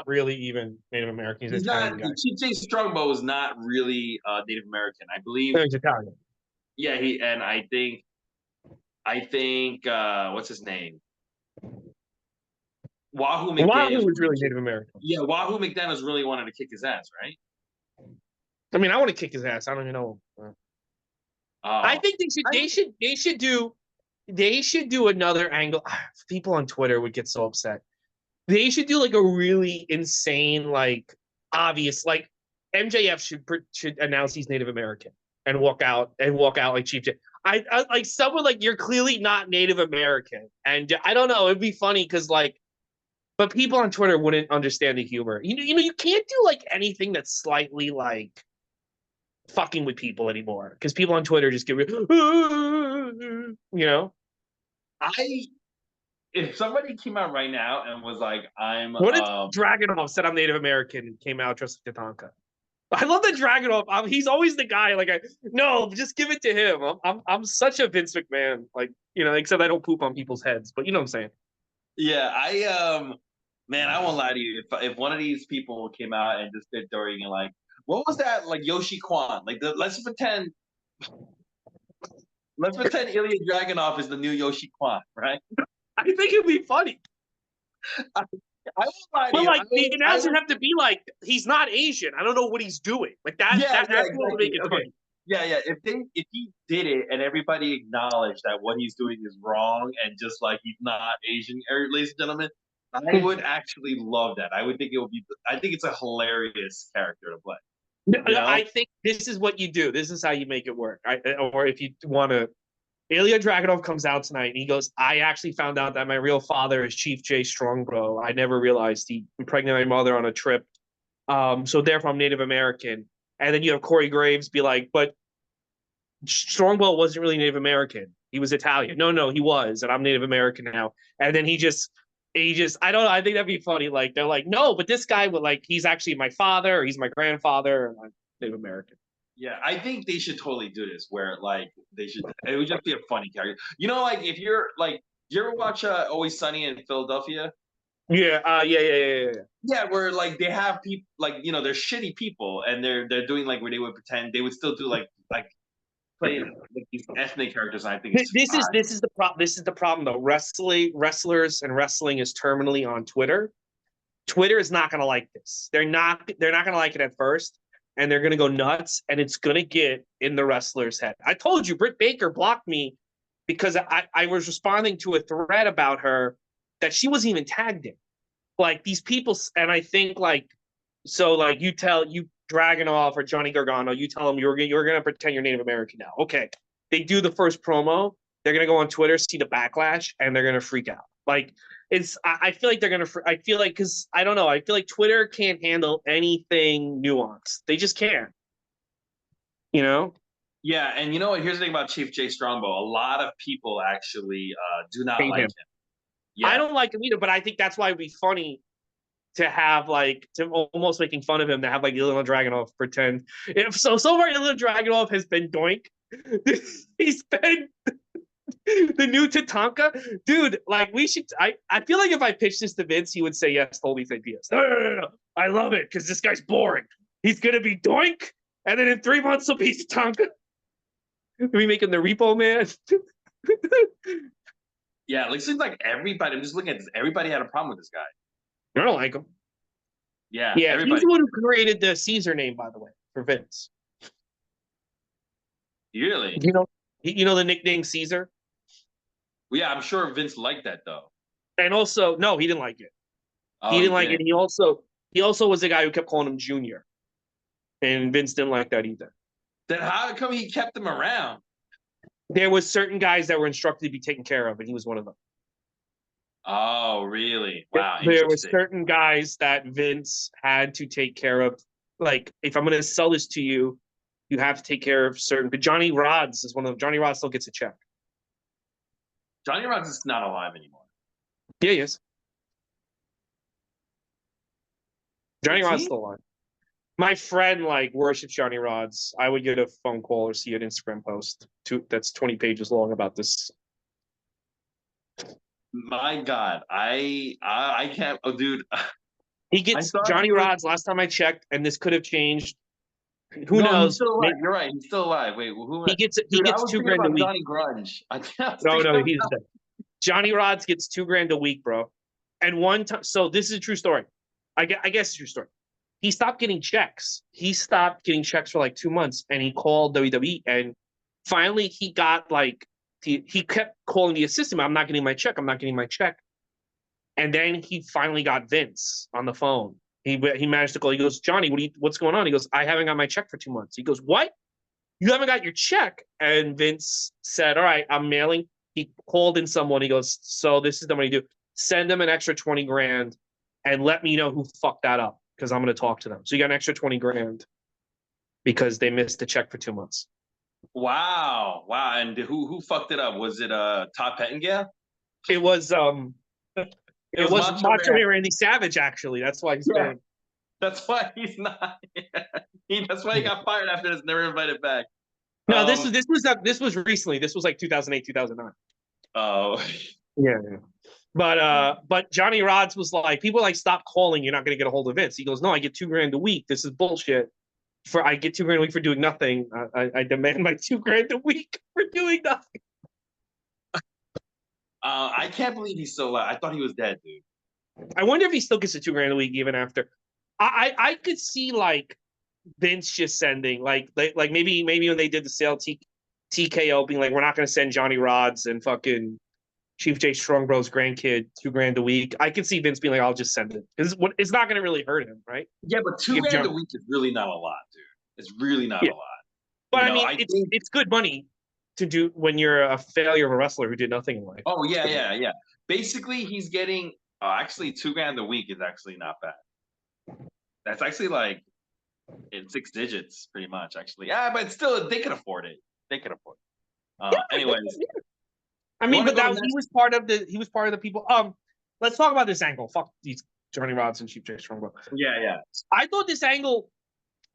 really even Native American. He's He's an not. Italian guy. Chief J Strongbow is not really Native American. I believe. No, he's Italian. Yeah, I think what's his name? Wahoo Wahoo McDaniels. was really Native American. Yeah, Wahoo McDaniels really wanted to kick his ass, right? I mean, I want to kick his ass. I don't even know. I think they should do another angle. People on Twitter would get so upset. They should do like a really insane, like obvious, like MJF should announce he's Native American and walk out like Chief J. I like someone like you're clearly not Native American, and I don't know. It'd be funny because like But people on Twitter wouldn't understand the humor. You can't do like anything that's slightly like fucking with people anymore because people on Twitter just get, I if somebody came out right now and was like, I'm What if Dragunov said I'm Native American and came out dressed like Tatanka? I love that Dragunov. He's always the guy. Like, no, just give it to him. I'm such a Vince McMahon. Like, except I don't poop on people's heads. But you know what I'm saying? Yeah, man, I won't lie to you. If one of these people came out and just did during and like, what was that like Yoshi Kwan? Like, let's pretend Ilya Dragunov is the new Yoshi Kwan, right? I think it'd be funny. I won't lie to But you. like the announcers have to be like, he's not Asian. I don't know what he's doing. Like that. Yeah, that's exactly. what would make it funny. Yeah. If he did it and everybody acknowledged that what he's doing is wrong and just like he's not Asian, ladies and gentlemen, I would actually love that. I would think it would be. I think it's a hilarious character to play. I think this is what you do. This is how you make it work. Or if you want to, Ilya Dragunov comes out tonight and he goes, I actually found out that my real father is Chief J Strongbro. I never realized he impregnated my mother on a trip. So therefore I'm Native American. And then you have Corey Graves be like, but Strongbow wasn't really Native American. He was Italian. No, he was. And I'm Native American now. And then he just, I don't know. I think that'd be funny. Like, they're like, no, but this guy would like, he's actually my father, or he's my grandfather, and I'm Native American. Yeah, I think they should totally do this where like it would just be a funny character. Like if you're like, you ever watch Always Sunny in Philadelphia? Yeah, yeah. Yeah, where like they have people like they're shitty people and they're doing like where they would pretend they would still do like play like these ethnic characters. And I think this is the problem. This is the problem though. Wrestlers and wrestling is terminally on Twitter. Twitter is not going to like this. They're not going to like it at first, and they're going to go nuts, and it's going to get in the wrestler's head. I told you, Britt Baker blocked me because I was responding to a thread about her that she wasn't even tagged in. Like these people, and I think like, so like you Dragunov or Johnny Gargano, you tell them you're going to pretend you're Native American now. Okay. They do the first promo. They're going to go on Twitter, see the backlash, and they're going to freak out. Like I feel like they're going to, I feel like, because I don't know. I feel like Twitter can't handle anything nuanced. They just can't, Yeah. And you know what? Here's the thing about Chief J Strongbow. A lot of people actually do not like him. Yeah. I don't like him either, but I think that's why it'd be funny to have like to almost making fun of him to have like Ilya Dragunov pretend. So far Ilya Dragunov has been Doink. He's been the new Tatanka. Dude, like we should I feel like if I pitched this to Vince, he would say yes to all these ideas. No. I love it because this guy's boring. He's gonna be Doink, and then in 3 months he'll be Tatanka. We make him the Repo Man. Yeah, it seems like everybody. I'm just looking at this. Everybody had a problem with this guy. I don't like him. Yeah, everybody. He's the one who created the Caesar name, by the way, for Vince. Really? You know the nickname Caesar? Well, yeah, I'm sure Vince liked that though. And also, no, he didn't like it. Oh, he didn't like it. He also was the guy who kept calling him Junior, and Vince didn't like that either. Then how come he kept him around? There was certain guys that were instructed to be taken care of, and he was one of them. Oh, really? Wow. There were certain guys that Vince had to take care of. Like, if I'm going to sell this to you, you have to take care of certain. But Johnny Rods is one of them. Johnny Rods still gets a check. Johnny Rods is not alive anymore. Yeah, he is. Johnny Rods still alive. My friend like worships Johnny Rods. I would get a phone call or see an Instagram post that's 20 pages long about this. My God, I can't. Oh, dude. He gets Johnny Rods. Last time I checked, and this could have changed. Who knows? He's still alive. You're right. He's still alive. Wait, who? He gets $2,000 a week. Johnny Grunge. No, he's dead. Johnny Rods gets $2,000 a week, bro. And one time, so this is a true story. I guess it's a true story. He stopped getting checks. He stopped getting checks for like 2 months, and he called WWE, and finally he got like he kept calling the assistant. I'm not getting my check. I'm not getting my check. And then he finally got Vince on the phone. He managed to call. He goes, Johnny, what's going on? He goes, I haven't got my check for 2 months. He goes, what? You haven't got your check? And Vince said, all right, I'm mailing. He called in someone. He goes, so this is the money you do. Send him an extra $20,000 and let me know who fucked that up because I'm going to talk to them. So you got an extra 20 grand because they missed the check for 2 months. Wow. And who fucked it up? Was it Todd Pettengill? It was It was Macho Man. Man Randy Savage, actually. That's why he's banned. That's why he's not. That's why he got fired after this. Never invited back. No, this was recently. This was like 2008, 2009. Oh. Yeah. But Johnny Rods was like, people like, stop calling. You're not going to get a hold of Vince. He goes, no, I get $2,000 a week. This is bullshit. I get $2,000 a week for doing nothing. I demand my $2,000 a week for doing nothing. I can't believe he's still alive. I thought he was dead, dude. I wonder if he still gets the $2,000 a week even after. I could see like Vince just sending like maybe when they did the sale TKO being like, we're not going to send Johnny Rods and fucking Chief J Strongbro's grandkid $2,000 a week. I could see Vince being like, I'll just send it. It's not going to really hurt him, right? Yeah, but $2,000 a week is really not a lot, dude. It's really not a lot. But I mean, it's good money to do when you're a failure of a wrestler who did nothing in life. Oh yeah. Basically, he's getting actually $2,000 a week is actually not bad. That's actually like in 6 digits, pretty much. Actually, yeah, but still, they can afford it. They can afford it. Anyways, I mean, but he was part of the people. Let's talk about this angle. Fuck these Johnny Rods and Chief J Strongbro. Yeah. I thought this angle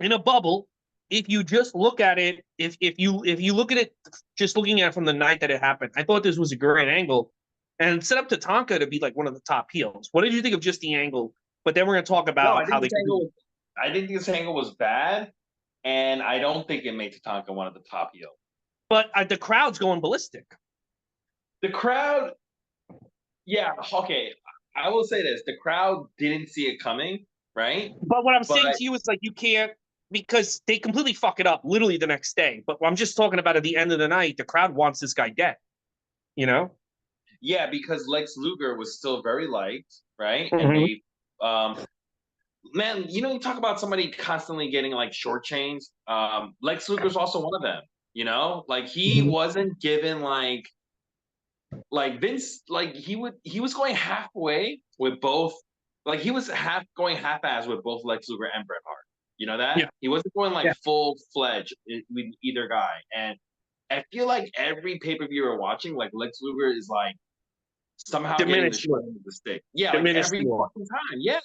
in a bubble. If you just look at it, if you look at it, just looking at it from the night that it happened, I thought this was a great angle, and set up Tatanka to be like one of the top heels. What did you think of just the angle? But then we're going to talk about how they. I didn't think this angle was bad, and I don't think it made Tatanka one of the top heels. But the crowd's going ballistic. The crowd, yeah, okay. I will say this: the crowd didn't see it coming, right? But what I'm saying to you is like you can't. Because they completely fuck it up literally the next day. But I'm just talking about at the end of the night, the crowd wants this guy dead. You know? Yeah, because Lex Luger was still very liked, right? Mm-hmm. And man, you talk about somebody constantly getting like shortchanged. Lex Luger's also one of them. Like he wasn't given like Vince, like he was going halfway with both. Like he was going half-ass with both Lex Luger and Bret Hart. You know that? Yeah. He wasn't going like full-fledged with either guy. And I feel like every pay-per-view we're watching, like Lex Luger is like somehow getting the short end of the stick. Yeah, like every fucking time. Yeah.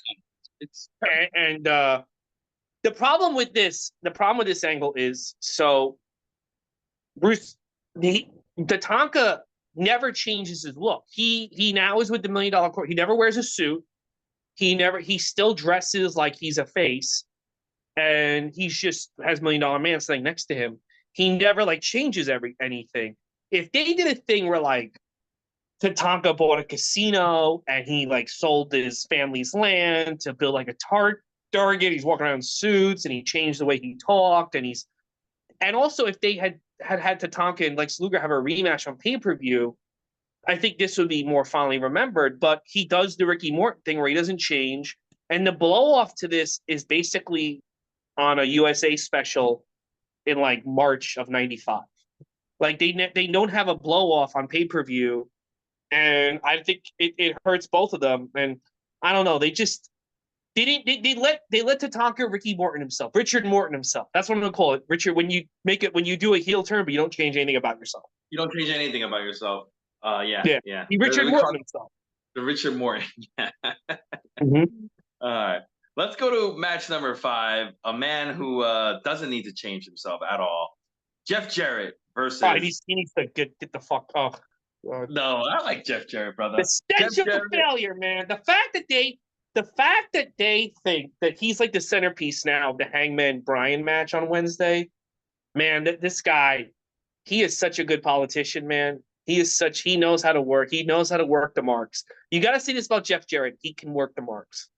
It's and the problem with this angle is so Bruce Tatanka never changes his look. He now is with the $1 Million Court. He never wears a suit. He still dresses like he's a face. And he just has $1 Million Man sitting next to him. He never like changes anything. If they did a thing where like Tatanka bought a casino and he like sold his family's land to build like a target, he's walking around in suits and he changed the way he talked and also if they had Tatanka and Lex Luger have a rematch on pay-per-view, I think this would be more fondly remembered. But he does the Ricky Morton thing where he doesn't change, and the blow off to this is basically on a USA special in like March of '95. Like they don't have a blow off on pay-per-view, and I think it hurts both of them. And I don't know, they let Tatanka Richard Morton himself. That's what I'm gonna call it, Richard. When you do a heel turn, but you don't change anything about yourself. You don't change anything about yourself. Yeah. Richard Morton himself. The Richard Morton. Yeah. Mm-hmm. All right. Let's go to match number 5. A man who doesn't need to change himself at all. Jeff Jarrett versus. Oh, he needs to get the fuck off. No, I like Jeff Jarrett, brother. The stench of failure, man. The fact that they think that he's like the centerpiece now of the Hangman Bryan match on Wednesday, man. This guy, he is such a good politician, man. He knows how to work. He knows how to work the marks. You got to see this about Jeff Jarrett. He can work the marks.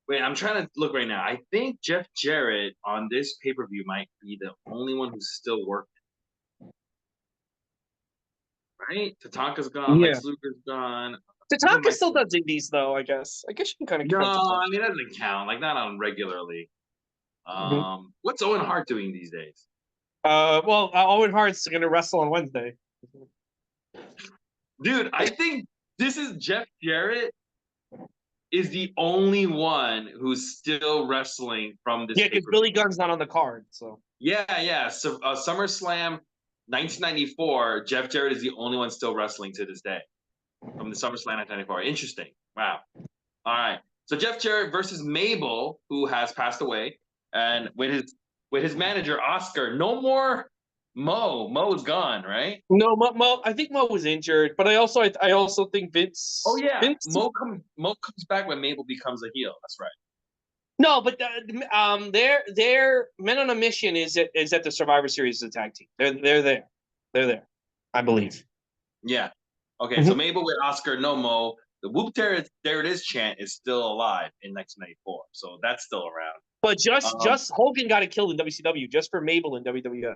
Wait, I'm trying to look right now. I think Jeff Jarrett on this pay-per-view might be the only one who's still working. Right? Tatanka's gone. Yeah. Lex Luger's gone. Tatanka still does indies, though, I guess. I guess you can kind of count. No, I mean, that doesn't count. Like, not on regularly. What's Owen Hart doing these days? Owen Hart's going to wrestle on Wednesday. Dude, I think this is Jeff Jarrett is the only one who's still wrestling from this Yeah, because pay-per-view. Billy Gunn's not on the card. So Yeah. So SummerSlam 1994, Jeff Jarrett is the only one still wrestling to this day from the SummerSlam 1994. Interesting. Wow. All right. So Jeff Jarrett versus Mabel, who has passed away, and with his manager Oscar. No more Mo. Mo's gone, right? no, Mo I think Mo was injured, but I also think Oh yeah, Vince. Mo comes back when Mabel becomes a heel. That's right. No, but their Men on a Mission is at the Survivor Series as a tag team. They're there, I believe. Yeah. Okay, so Mabel with Oscar, no Mo. The Whoop There It Is chant is still alive in 1994, so that's still around. But just Hogan got it killed in WCW just for Mabel in WWF.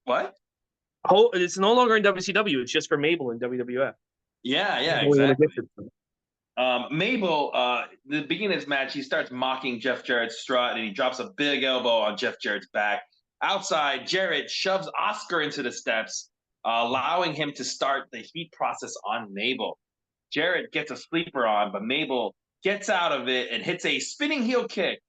What? It's no longer in WCW. It's just for Mabel in WWF. Yeah, exactly. Mabel, the beginning of this match, he starts mocking Jeff Jarrett's strut and he drops a big elbow on Jeff Jarrett's back. Outside, Jarrett shoves Oscar into the steps, allowing him to start the heat process on Mabel. Jarrett gets a sleeper on, but Mabel gets out of it and hits a spinning heel kick.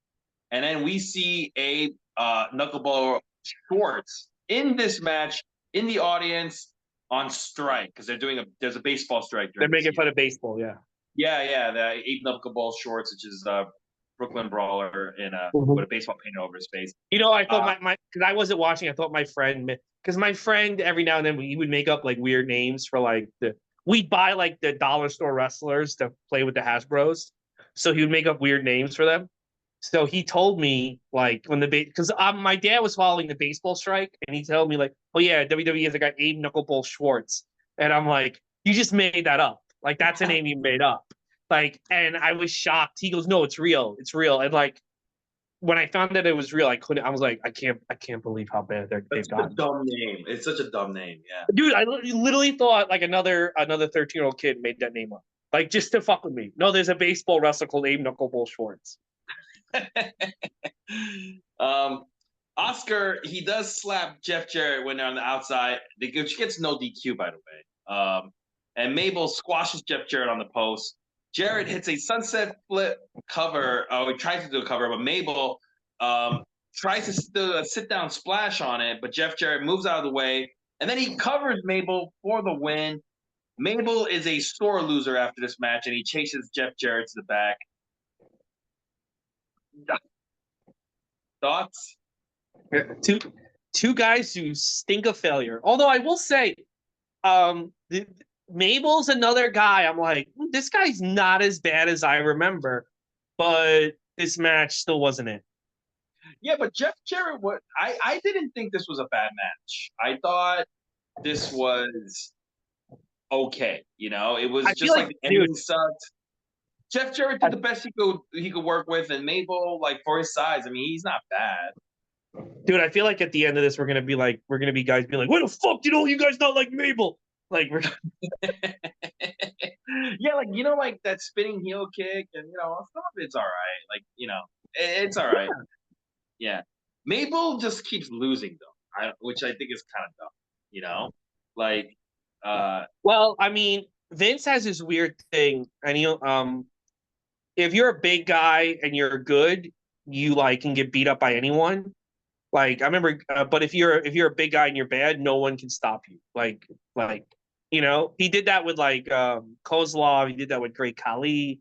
And then we see a knuckleball Schwartz in this match in the audience on strike because there's a baseball strike. They're making fun of baseball, yeah. Yeah, the 8 knuckleball Shorts, which is Brooklyn Brawler with a baseball painted over his face. You know, I thought because I wasn't watching, I thought my friend, because my friend every now and then he would make up like weird names for like we'd buy like the dollar store wrestlers to play with the Hasbros, so he would make up weird names for them. So he told me like when because my dad was following the baseball strike, and he told me like, oh yeah, WWE has a guy Abe Knuckleball Schwartz, and I'm like, you just made that up. Like that's a name you made up. Like, and I was shocked. He goes, no, it's real. It's real. And like, when I found that it was real, I was like, I can't believe how bad they've gotten. It's a dumb name. It's such a dumb name. Yeah. Dude, I literally thought like another 13-year-old kid made that name up. Like just to fuck with me. No, there's a baseball wrestler called Abe Knuckleball Schwartz. Oscar, he does slap Jeff Jarrett when they're on the outside, which gets no DQ, by the way. And Mabel squashes Jeff Jarrett on the post. Jarrett hits a sunset flip cover. He tries to do a cover, but Mabel tries to do a sit down splash on it, but Jeff Jarrett moves out of the way, and then he covers Mabel for the win. Mabel is a sore loser after this match, and he chases Jeff Jarrett to the back. Thoughts? Two guys who stink of failure. Although I will say, Mabel's another guy. I'm like, this guy's not as bad as I remember, but this match still wasn't it. Yeah, but Jeff Jarrett, I didn't think this was a bad match. I thought this was okay. You know, it was just like the ending sucked. Jeff Jarrett did the best he could work with, and Mabel, like for his size, I mean, he's not bad. Dude, I feel like at the end of this, we're gonna be guys being like, "What the fuck did all you guys not like Mabel?" Like, we're yeah, like like that spinning heel kick, and some of it's all right. Like it's all right. Yeah, Mabel just keeps losing though, which I think is kind of dumb. Like, well, I mean, Vince has this weird thing, and if you're a big guy and you're good, you like can get beat up by anyone. Like I remember, but if you're a big guy and you're bad, no one can stop you. Like he did that with like Kozlov. He did that with Great Khali.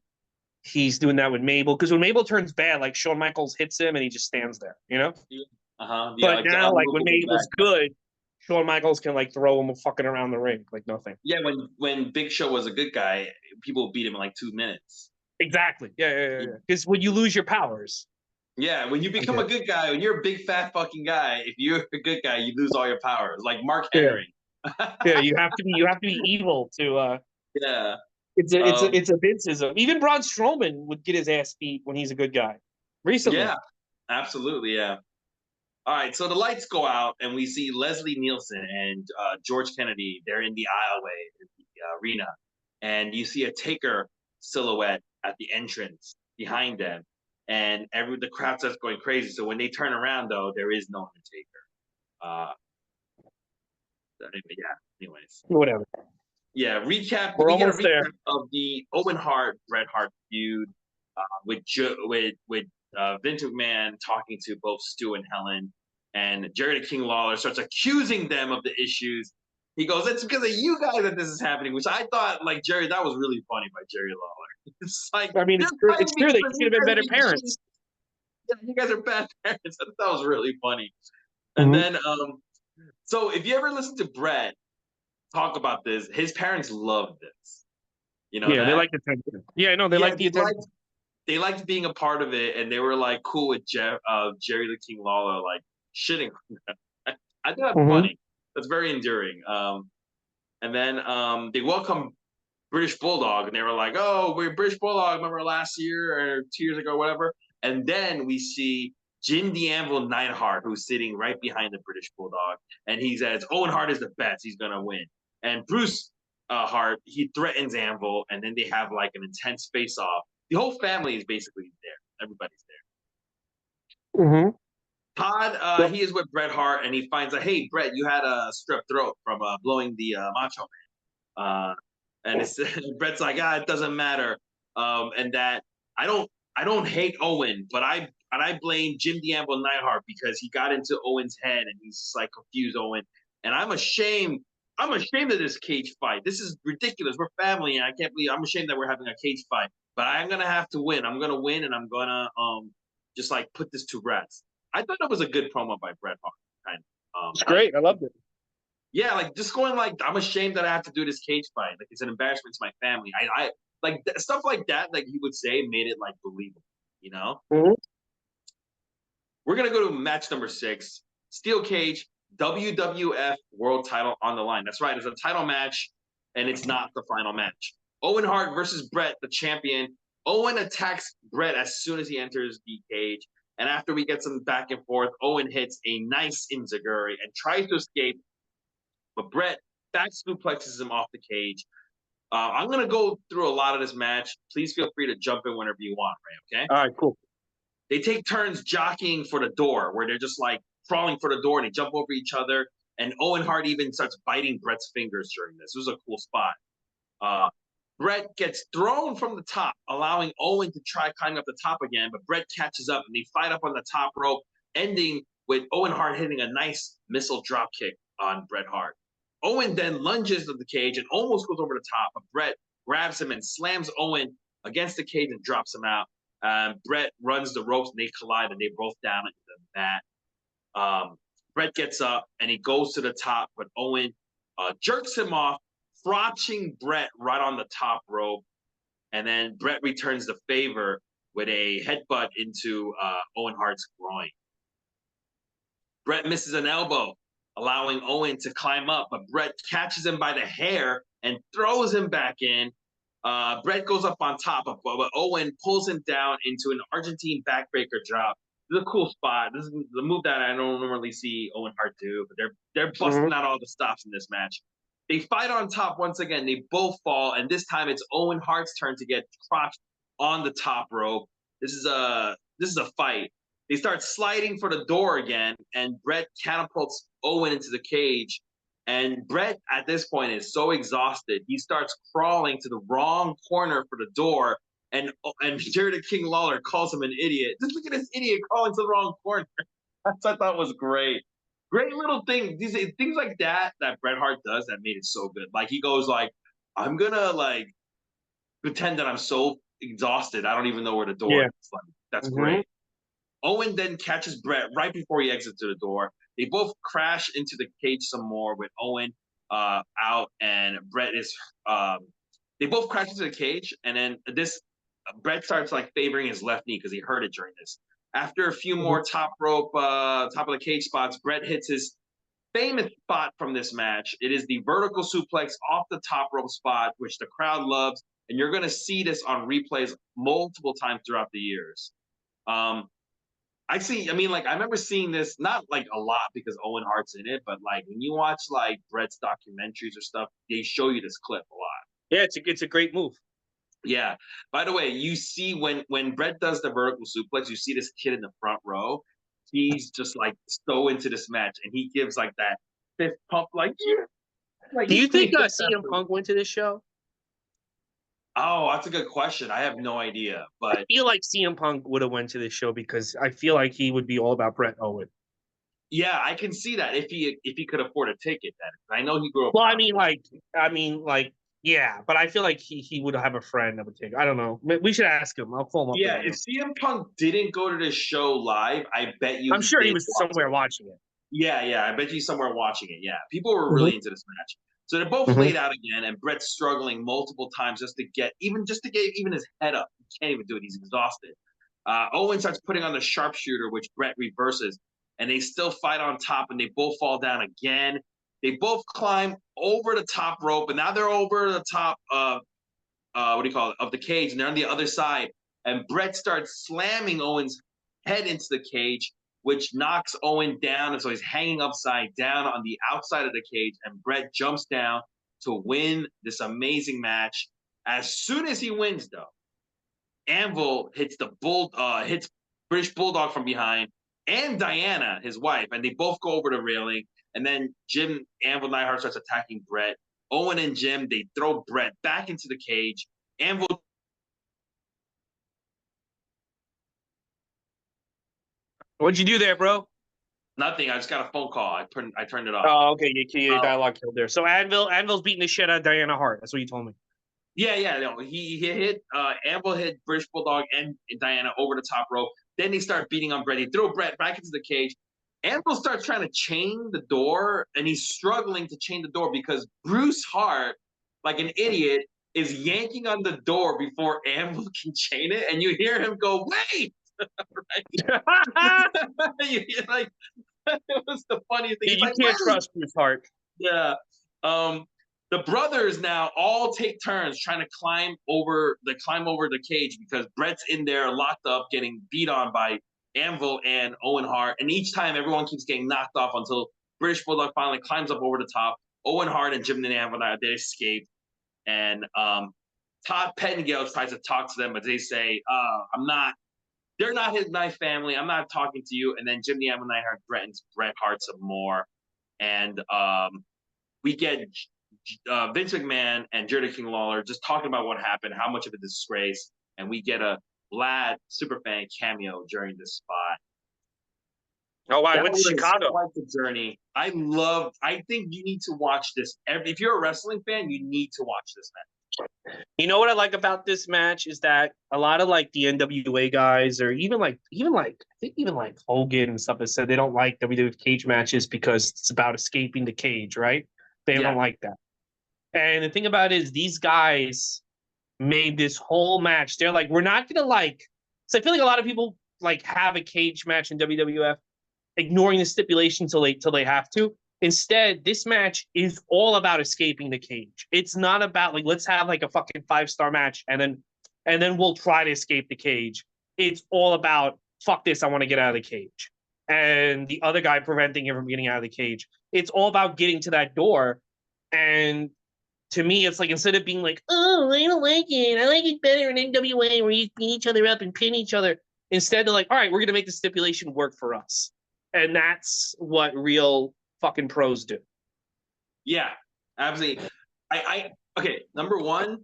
He's doing that with Mabel because when Mabel turns bad, like Shawn Michaels hits him and he just stands there. But now, like when Mabel's good, Shawn Michaels can like throw him fucking around the ring like nothing. Yeah, when Big Show was a good guy, people beat him in like 2 minutes. Exactly. Yeah. Because when you lose your powers. Yeah, when you become a good guy, when you're a big fat fucking guy, if you're a good guy, you lose all your powers. Like Mark Henry. Yeah, you have to be evil to. Yeah. It's a Vinceism. Even Braun Strowman would get his ass beat when he's a good guy. Recently. Yeah, absolutely. Yeah. All right, so the lights go out, and we see Leslie Nielsen and George Kennedy. They're in the aisleway in the arena, and you see a Taker silhouette at the entrance behind them, and the crowd starts going crazy. So when they turn around, though, there is no Undertaker. Yeah. Anyways. Whatever. Yeah, recap. We're We get a almost there. recap of the Owen Hart Bret Hart feud with Vince McMahon talking to both Stu and Helen, and Jerry the King Lawler starts accusing them of the issues. He goes, "It's because of you guys that this is happening," which I thought, like Jerry, that was really funny by Jerry Lawler. It's like I mean, they're it's true. It's fighting true. They because should you have been guys better are being parents. yeah, you guys are bad parents. I thought that was really funny. And Mhm. then, so if you ever listen to Brett talk about this, his parents loved this. You know Yeah, they that? like attention. Yeah, no, they Yeah, like the attention. they liked being a part of it, and they were like cool with Jerry the King Lawler like shitting on them. I think that's Hmm. funny. That's very endearing. And then they welcome British Bulldog, and they were like, "Oh, we're British Bulldog. Remember last year or 2 years ago, whatever." And then we see Jim the Anvil Neidhart, who's sitting right behind the British Bulldog, and he says, "Owen Hart is the best. He's gonna win." And Bruce Hart, he threatens Anvil, and then they have like an intense face-off. The whole family is basically there. Everybody's there. Hmm. Todd, Yep. he is with Bret Hart, and he finds out, "Hey, Bret, you had a strep throat from blowing the Macho Man." And it's Bret's like, it doesn't matter. And that I don't I don't hate Owen, but I blame Jim the Anvil Neidhart because he got into Owen's head and he's just like confused Owen. And I'm ashamed. I'm ashamed of this cage fight. This is ridiculous. We're family, and I can't believe I'm ashamed that we're having a cage fight. But I'm gonna have to win. I'm gonna win, and I'm gonna just like put this to rest. I thought that was a good promo by Bret Hart. Kind of. It's great. I loved it. Yeah, like just going like I'm ashamed that I have to do this cage fight. Like it's an embarrassment to my family. I like stuff like that. Like he would say made it like believable. You know. Hmm. We're gonna go to match number 6, steel cage, WWF World Title on the line. That's right. It's a title match, and it's not the final match. Owen Hart versus Bret, the champion. Owen attacks Bret as soon as he enters the cage. And after we get some back and forth, Owen hits a nice enziguri and tries to escape, but Bret back suplexes him off the cage. I'm going to go through a lot of this match. Please feel free to jump in whenever you want, Ray, okay? All right, cool. They take turns jockeying for the door, where they're just like crawling for the door and they jump over each other. And Owen Hart even starts biting Bret's fingers during this. It was a cool spot. Uh, Bret gets thrown from the top, allowing Owen to try climbing up the top again, but Bret catches up and they fight up on the top rope, ending with Owen Hart hitting a nice missile drop kick on Bret Hart. Owen then lunges to the cage and almost goes over the top, but Bret grabs him and slams Owen against the cage and drops him out. Bret runs the ropes and they collide and they both down into the mat. Bret gets up and he goes to the top, but Owen jerks him off, crotching Bret right on the top rope. And then Bret returns the favor with a headbutt into Owen Hart's groin. Bret misses an elbow, allowing Owen to climb up, but Bret catches him by the hair and throws him back in. Bret goes up on top, but Owen pulls him down into an Argentine backbreaker drop. This is a cool spot. This is the move that I don't normally see Owen Hart do, but they're Hmm. busting out all the stops in this match. They fight on top once again. They both fall, and this time it's Owen Hart's turn to get crotched on the top rope. This is a fight. They start sliding for the door again, and Bret catapults Owen into the cage. And Bret, at this point, is so exhausted, he starts crawling to the wrong corner for the door. And Jerry the King Lawler calls him an idiot. Just look at this idiot crawling to the wrong corner. That's I thought was great. Great little thing. These things like that Bret Hart does that made it so good. Like he goes like, I'm gonna like pretend that I'm so exhausted I don't even know where the door Yeah. is. Like, that's Hmm. great. Owen then catches Bret right before he exits to the door. They both crash into the cage some more with Owen out, and Bret is. They both crash into the cage, and then this Bret starts like favoring his left knee because he hurt it during this. After a few Hmm. more top rope, top of the cage spots, Bret hits his famous spot from this match. It is the vertical suplex off the top rope spot, which the crowd loves, and you're going to see this on replays multiple times throughout the years. Um, I mean, like I remember seeing this not like a lot because Owen Hart's in it, but like when you watch like Bret's documentaries or stuff, they show you this clip a lot. Yeah, it's a great move. Yeah. By the way, you see when Bret does the vertical suplex, you see this kid in the front row. He's just like so into this match, and he gives like that fist pump, like yeah. Like Do he's you think pretty CM successful. Punk went to this show? Oh, that's a good question. I have no idea, I but feel like CM Punk would have went to this show because I feel like he would be all about Bret Owen. yeah, I can see that if he could afford a ticket. Then I know he grew up Well, popular. yeah, but I feel like he would have a friend that would take. I don't know. We should ask him. I'll call him up Yeah, right if now. CM Punk didn't go to this show live, I bet you I'm he sure he did was watch somewhere it. watching it. Yeah, I bet you somewhere watching it. Yeah, people were Hmm. really into this match. So they're both Hmm. laid out again, and Brett's struggling multiple times just to get even his head up. He can't even do it. He's exhausted. Owen starts putting on the sharpshooter, which Brett reverses, and they still fight on top, and they both fall down again. They both climb over the top rope, and now they're over the top of what do you call it, of the cage, and they're on the other side. And Brett starts slamming Owen's head into the cage, which knocks Owen down, and so he's hanging upside down on the outside of the cage. And Brett jumps down to win this amazing match. As soon as he wins, though, Anvil hits British Bulldog from behind, and Diana, his wife, and they both go over the railing. And then Jim Anvil Neidhart starts attacking Brett. Owen and Jim, they throw Brett back into the cage. Anvil, What'd you do there, bro? nothing. I just got a phone call. I turned it off. Oh, okay. Your Uh, dialogue killed there. So Anvil's beating the shit out of Diana Hart. That's what you told me. yeah. No, he hit Anvil hit British Bulldog and Diana over the top rope. Then they start beating on Brett. They throw Brett back into the cage. Anvil starts trying to chain the door, and he's struggling to chain the door because Bruce Hart, like an idiot, is yanking on the door before Anvil can chain it, and you hear him go, "Wait!" you hear, like it was the funniest thing. He's You like, can't "Wait!" trust Bruce Hart. Yeah. Um, the brothers now all take turns trying to climb over the cage because Brett's in there locked up, getting beat on by Anvil and Owen Hart. And each time everyone keeps getting knocked off until British Bulldog finally climbs up over the top. Owen Hart and Jim and Anvil they escape. And Todd Pettengill tries to talk to them, but they say, I'm not they're not my family. I'm not talking to you. And then Jim the Anvil Neidhart threatens Bret Hart some more. And we get Vince McMahon and Jerry King Lawler just talking about what happened, how much of a disgrace, and we get a Vlad superfan cameo during this spot. Oh, wow. I That went to was Chicago. quite the journey. I think you need to watch this. If you're a wrestling fan, you need to watch this match. You know what I like about this match is that a lot of like the NWA guys, or I think even like Hogan and stuff, have said they don't like WWE cage matches because it's about escaping the cage, right? They Yeah, don't like that. And the thing about it is, these guys made this whole match. They're like, we're not gonna like. So I feel like a lot of people like have a cage match in WWF, ignoring the stipulation till they have to. Instead, this match is all about escaping the cage. It's not about like let's have like a fucking 5-star match and then we'll try to escape the cage. It's all about fuck this, I want to get out of the cage. And the other guy preventing him from getting out of the cage. It's all about getting to that door. And to me, it's like instead of being like, oh, I don't like it. I like it better in NWA where you beat each other up and pin each other. Instead, they're like, all right, we're gonna make the stipulation work for us. And that's what real fucking pros do. yeah, absolutely. Okay. Number one,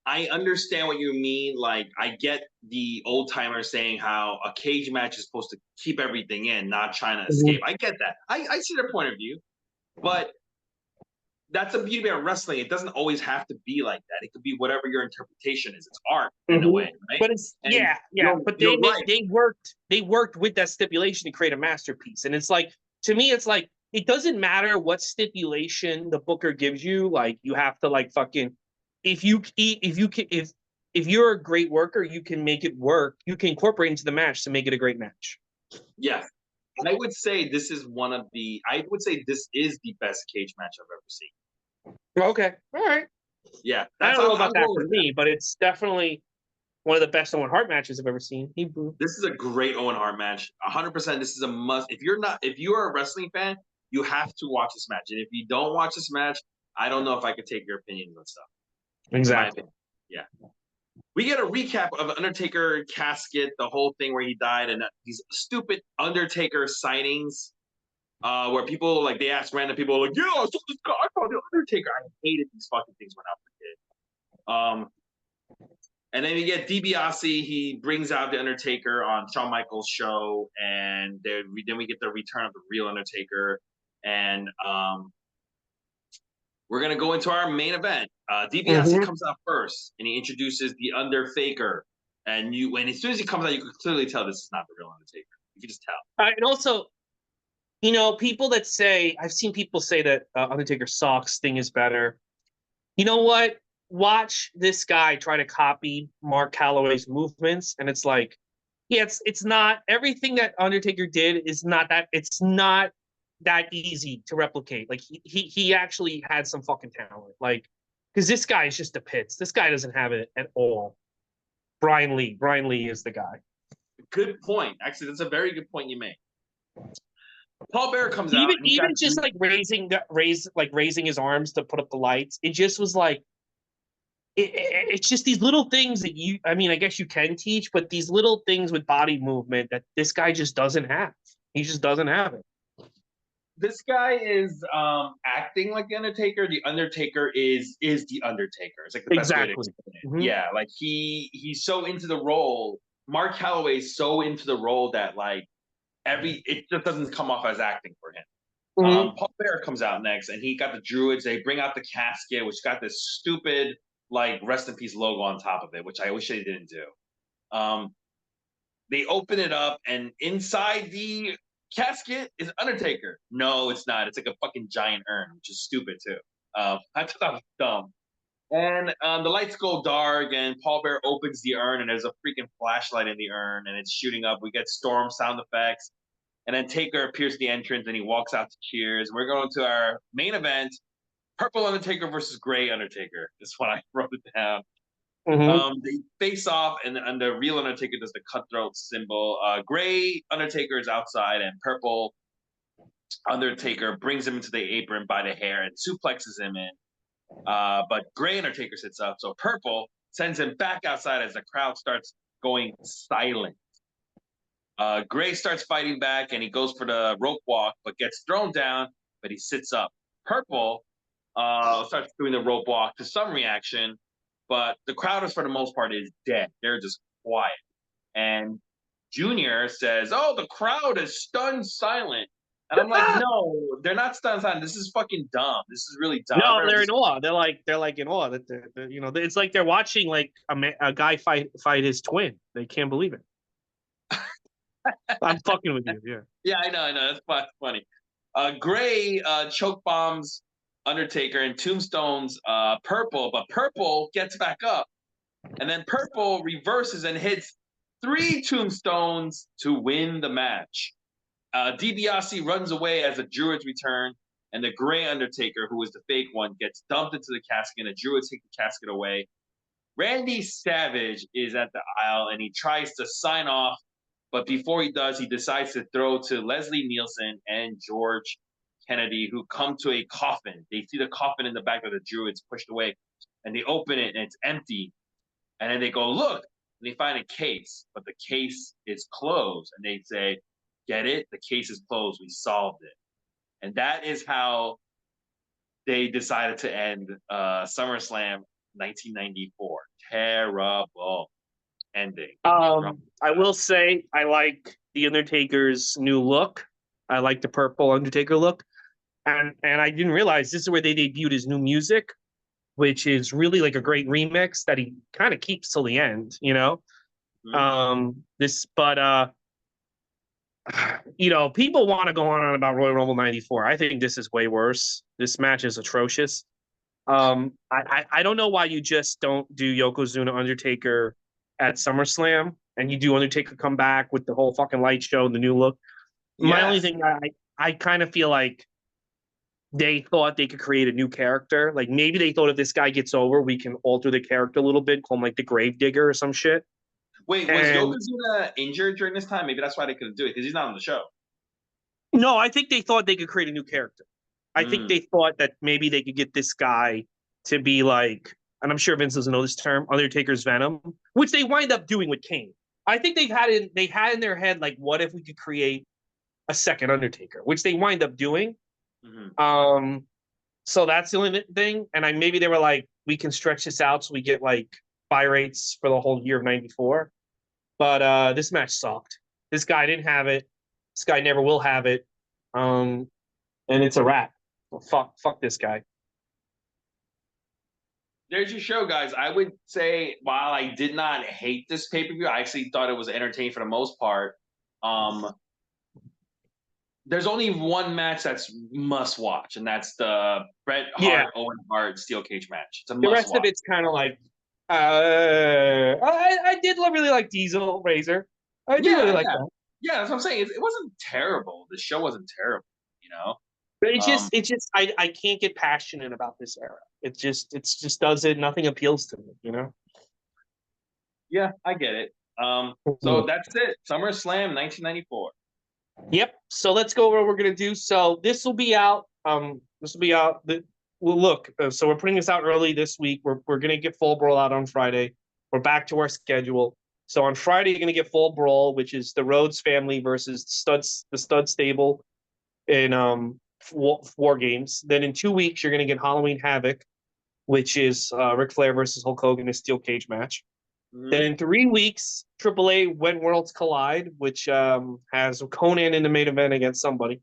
I understand what you mean. Like, I get the old timers saying how a cage match is supposed to keep everything in, not trying to escape. I get that. I see their point of view, but that's the beauty about wrestling. It doesn't always have to be like that. It could be whatever your interpretation is. It's art in a Mm-hmm. way, right? But it's And yeah. But you're right. they worked with that stipulation to create a masterpiece. And it's like to me, it's like it doesn't matter what stipulation the booker gives you. Like you have to like fucking if you if you're a great worker, you can make it work. You can incorporate into the match to make it a great match. Yes. I would say this is I would say this is the best cage match I've ever seen. Okay, all right. Yeah, I don't know I'm about that going for with that. me, but it's definitely one of the best Owen Hart matches I've ever seen. This is a great Owen Hart match. 100%. This is a must. If you are a wrestling fan, you have to watch this match. And if you don't watch this match, I don't know if I could take your opinions on stuff. In my Exactly. opinion. Yeah. We get a recap of Undertaker casket, the whole thing where he died, and these stupid Undertaker sightings. where people like they ask random people like, "Yeah, I saw this guy, I saw the Undertaker." I hated these fucking things when I was a kid. And then you get DiBiase. He brings out the Undertaker on Shawn Michaels' show, and then we get the return of the real Undertaker. And we're gonna go into our main event. DiBiase Mhm. comes out first, and he introduces the Undertaker. And as soon as he comes out, you can clearly tell this is not the real Undertaker. You can just tell. And also, people that say I've seen people say that Undertaker sucks, Sting is better. You know what? Watch this guy try to copy Mark Calloway's movements, and it's like, yeah, it's not everything that Undertaker did is not that it's not that easy to replicate. Like he actually had some fucking talent. Like because this guy is just a pits. This guy doesn't have it at all. Brian Lee is the guy. Good point. Actually, that's a very good point you made. Paul Bearer comes out, Even and he's got even just like raising his arms to put up the lights. It just was like it's just these little things that I mean, I guess you can teach, but these little things with body movement that this guy just doesn't have. He just doesn't have it. this guy is acting like the Undertaker. The Undertaker is the Undertaker. It's like the best way to Exactly. explain it. Mm-hmm. Yeah, like he's so into the role. Mark Calloway's so into the role that like it just doesn't come off as acting for him. Mm-hmm. Paul Bearer comes out next, and he got the Druids. They bring out the casket, which got this stupid like rest in peace logo on top of it, which I wish they didn't do. Um, they open it up, and inside the casket is Undertaker. No, it's not. It's like a fucking giant urn, which is stupid too. I thought that was dumb. And the lights go dark, and Paul Bear opens the urn, and there's a freaking flashlight in the urn, and it's shooting up. We get storm sound effects, and then Taker appears at the entrance, and he walks out to cheers. We're going to our main event: Purple Undertaker versus Gray Undertaker. This one I wrote it down. Mm-hmm. They face off, and the real Undertaker does the cutthroat symbol. Gray Undertaker is outside, and Purple Undertaker brings him into the apron by the hair and suplexes him in. But Gray Undertaker sits up, so Purple sends him back outside as the crowd starts going silent. Gray starts fighting back, and he goes for the rope walk, but gets thrown down, but he sits up. Purple starts doing the rope walk to some reaction, but the crowd, for the most part, is dead. They're just quiet. And Junior says, "Oh, the crowd is stunned silent." And I'm like, no, they're not stunned silent. This is fucking dumb. This is really dumb. No, they're in awe. They're like in awe that it's like they're watching like a guy fight his twin. They can't believe it. I'm fucking with you. Yeah. Yeah, I know. That's funny. Gray choke bombs Undertaker and tombstones Purple, but Purple gets back up. And then Purple reverses and hits 3 tombstones to win the match. DiBiase runs away as the Druids return, and the Gray Undertaker, who is the fake one, gets dumped into the casket, and the Druids take the casket away. Randy Savage is at the aisle, and he tries to sign off, but before he does, he decides to throw to Leslie Nielsen and George Kennedy, who come to a coffin. They see the coffin in the back of the Druids pushed away, and they open it, and it's empty. And then they go, look, and they find a case, but the case is closed. And they say, get it? The case is closed. We solved it. And that is how they decided to end SummerSlam 1994. Terrible ending. I will say I like the Undertaker's new look. I like the purple Undertaker look, and I didn't realize this is where they debuted his new music, which is really like a great remix that he kind of keeps till the end. This, but people want to go on and about Royal Rumble '94. I think this is way worse. This match is atrocious. I don't know why you just don't do Yokozuna Undertaker at SummerSlam and you do Undertaker come back with the whole fucking light show and the new look. My only thing, I kind of feel like they thought they could create a new character. Like maybe they thought if this guy gets over, we can alter the character a little bit, call him like the Grave Digger or some shit. Wait, was Yokozuna injured during this time? Maybe that's why they couldn't do it, because he's not on the show. No, I think they thought they could create a new character. I think they thought that maybe they could get this guy to be like, and I'm sure Vince doesn't know this term, Undertaker's Venom, which they wind up doing with Kane. I think they had in their head, like, what if we could create a second Undertaker, which they wind up doing. Mm-hmm. So that's the only thing. And maybe they were like, we can stretch this out so we get like buy rates for the whole year of '94. But this match sucked. This guy didn't have it. This guy never will have it. And it's a wrap. Well, fuck this guy. There's your show, guys. I would say while I did not hate this pay-per-view, I actually thought it was entertaining for the most part. There's only one match that's must watch, and that's the Bret Yeah. Hart Owen Hart steel cage match. It's a The must rest watch. of it's kind of like, I did really like Diesel Razor. I do really like that. Yeah, that's what I'm saying. It wasn't terrible. The show wasn't terrible, you know. But I can't get passionate about this era. It just doesn't. Nothing appeals to me, you know. Yeah, I get it. So that's it. SummerSlam 1994. Yep. So let's go over what we're gonna do. So this will be out. This will be out. Well, look. So we're putting this out early this week. We're gonna get Full Brawl out on Friday. We're back to our schedule. So on Friday you're gonna get Full Brawl, which is the Rhodes family versus the Stud Stable in War Games. Then in 2 weeks you're gonna get Halloween Havoc, which is Ric Flair versus Hulk Hogan in a steel cage match. Mm-hmm. Then in 3 weeks, AAA When Worlds Collide, which has Conan in the main event against somebody.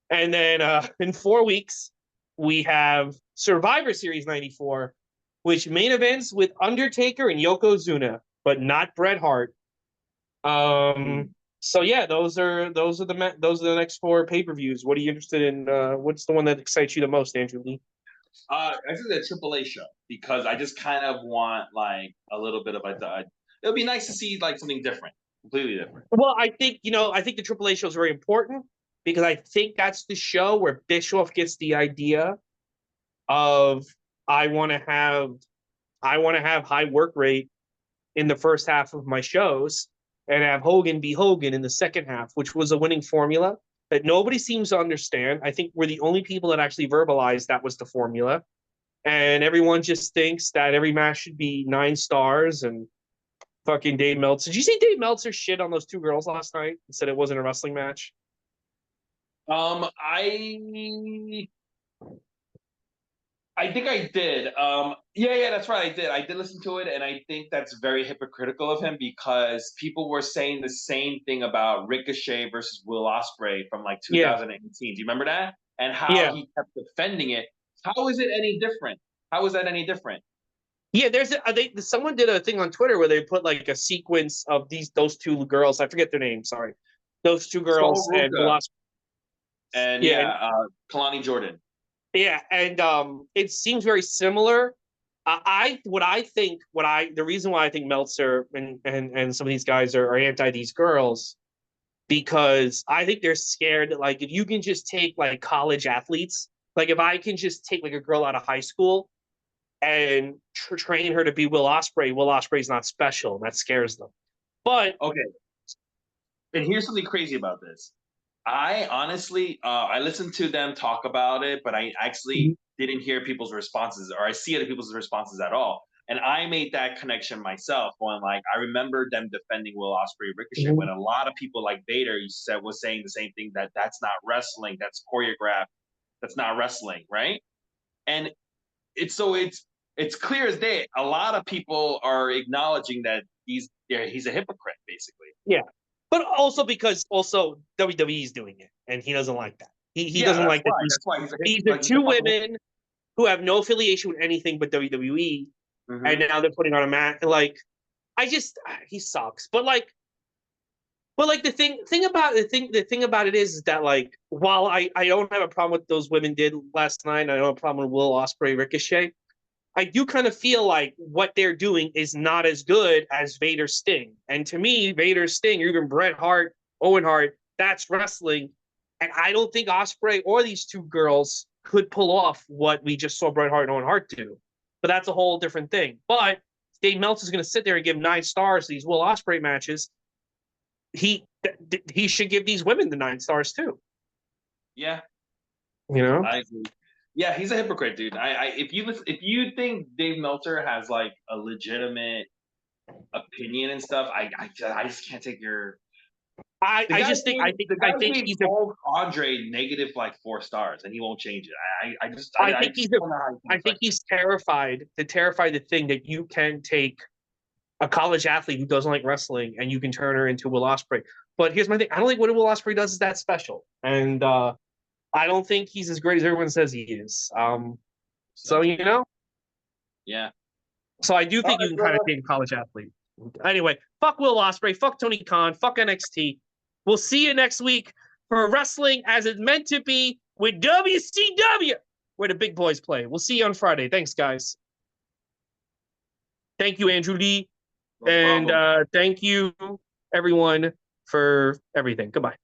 And then in 4 weeks, we have Survivor Series 94, which main events with Undertaker and Yokozuna, but not Bret Hart. So yeah, those are the next 4 pay-per-views. What are you interested in? What's the one that excites you the most, Andrew Lee? I think the AAA show, because I just kind of want like a little bit of it would be nice to see like something different, completely different. Well, I think the AAA show is very important because I think that's the show where Bischoff gets the idea of I want to have high work rate in the first half of my shows and have Hogan be Hogan in the second half, which was a winning formula that nobody seems to understand. I think we're the only people that actually verbalized that was the formula. And everyone just thinks that every match should be 9 stars and fucking Dave Meltzer. Did you see Dave Meltzer shit on those 2 girls last night and said it wasn't a wrestling match? I think I did. Yeah, that's right. I did. I did listen to it, and I think that's very hypocritical of him because people were saying the same thing about Ricochet versus Will Ospreay from like 2018. Do you remember that? And how he kept defending it. How is it any different? How is that any different? Yeah, someone did a thing on Twitter where they put like a sequence of those 2 girls. I forget their names. Sorry, those 2 girls and Kalani Jordan. Yeah, and it seems very similar. The reason why I think Meltzer and some of these guys are anti these girls, because I think they're scared that like if you can just take like college athletes, like if I can just take like a girl out of high school and train her to be Will Ospreay's not special, and that scares them. But okay, and here's something crazy about this. I honestly, I listened to them talk about it, but I actually didn't hear people's responses, or I see other people's responses at all. And I made that connection myself, going like, I remember them defending Will Ospreay Ricochet when a lot of people like Vader was saying the same thing, that that's not wrestling, that's choreographed, that's not wrestling, right? And it's clear as day. A lot of people are acknowledging that he's a hypocrite, basically. Yeah. But also because WWE is doing it, and he doesn't like that. He doesn't like that. That's why these are 2 women who have no affiliation with anything but WWE, and now they're putting on a match. Like, he sucks. But the thing about it is that like, while I don't have a problem with those women did last night, I don't have a problem with Will Ospreay Ricochet. I do kind of feel like what they're doing is not as good as Vader Sting. And to me, Vader Sting, or even Bret Hart, Owen Hart, that's wrestling. And I don't think Ospreay or these 2 girls could pull off what we just saw Bret Hart and Owen Hart do. But that's a whole different thing. But Dave Meltzer's going to sit there and give 9 stars to these Will Ospreay matches. He should give these women the 9 stars too. Yeah. You know? I agree. Yeah, he's a hypocrite, dude. If you think Dave Meltzer has like a legitimate opinion and stuff, I just can't take your I just think The guy I think gave he's old Andre negative like 4 stars, and he won't change it. I think he's just don't know how he can I think affect he's terrified to think that you can take a college athlete who doesn't like wrestling and you can turn her into Will Ospreay. But here's my thing: I don't think what Will Ospreay does is that special, and I don't think he's as great as everyone says he is. So So you know, yeah. so I do All think you right, can kind of brother. take a college athlete. Anyway, fuck Will Ospreay, fuck Tony Khan, fuck NXT. We'll see you next week for wrestling as it's meant to be with WCW, where the big boys play. We'll see you on Friday. Thanks, guys. Thank you, Andrew Lee. No And problem. thank you, everyone, for everything. Goodbye.